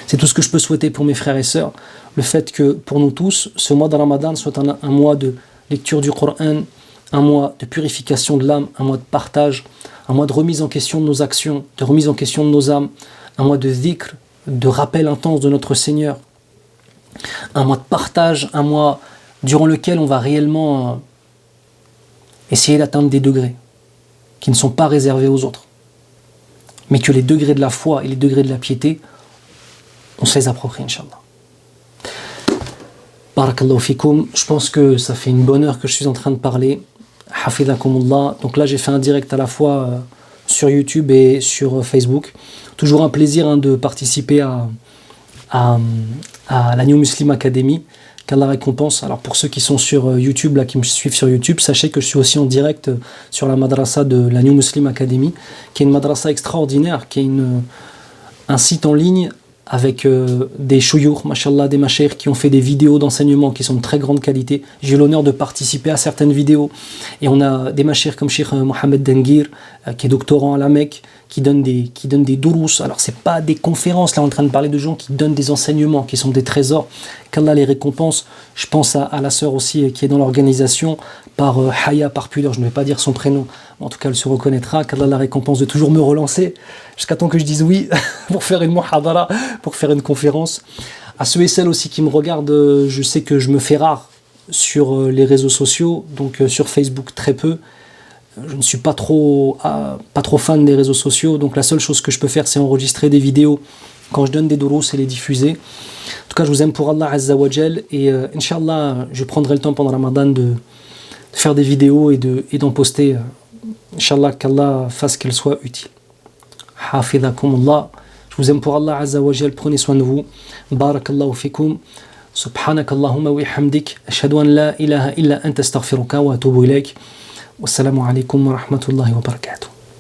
C'est tout ce que je peux souhaiter pour mes frères et sœurs. Le fait que pour nous tous, ce mois de Ramadan soit un mois de lecture du Coran, un mois de purification de l'âme, un mois de partage, un mois de remise en question de nos actions, de remise en question de nos âmes, un mois de dhikr, de rappel intense de notre Seigneur, un mois de partage, un mois durant lequel on va réellement essayer d'atteindre des degrés qui ne sont pas réservés aux autres, mais que les degrés de la foi et les degrés de la piété, on se les approprie, Inch'Allah. Barakallahu fikoum, je pense que ça fait une bonne heure que je suis en train de parler. Hafidhakumullah. Donc là, j'ai fait un direct à la fois sur YouTube et sur Facebook. Toujours un plaisir de participer à la New Muslim Academy. Qu'Allah récompense. Alors pour ceux qui sont sur YouTube, là, qui me suivent sur YouTube, sachez que je suis aussi en direct sur la madrasa de la New Muslim Academy, qui est une madrasa extraordinaire, qui est un site en ligne avec des chouyours, mashallah, des mashayikh qui ont fait des vidéos d'enseignement qui sont de très grande qualité. J'ai eu l'honneur de participer à certaines vidéos. Et on a des mashayikh comme Cheikh Mohamed Dengir, qui est doctorant à la Mecque, qui donne des durous. Alors c'est pas des conférences, là on est en train de parler de gens qui donnent des enseignements, qui sont des trésors. Qu'Allah les récompense. Je pense à la sœur aussi qui est dans l'organisation, par Haya, par pudeur, je ne vais pas dire son prénom, mais en tout cas elle se reconnaîtra. Qu'Allah la récompense de toujours me relancer, jusqu'à temps que je dise oui, pour faire une muhadara, pour faire une conférence. À ceux et celles aussi qui me regardent, je sais que je me fais rare sur les réseaux sociaux, donc sur Facebook très peu. Je ne suis pas trop fan des réseaux sociaux, donc la seule chose que je peux faire, c'est enregistrer des vidéos quand je donne des durous et les diffuser. En tout cas, je vous aime pour Allah Azza wa Jal, et Inch'Allah, je prendrai le temps pendant Ramadan de faire des vidéos et d'en poster. Inch'Allah, qu'Allah fasse qu'elles soient utiles. Hafidhakumullah. Je vous aime pour Allah Azza wa Jal, prenez soin de vous. Barakallahu fikum. سبحانك اللهم وبحمدك أشهد أن لا إله إلا أنت أستغفرك وأتوب إليك والسلام عليكم ورحمة الله وبركاته.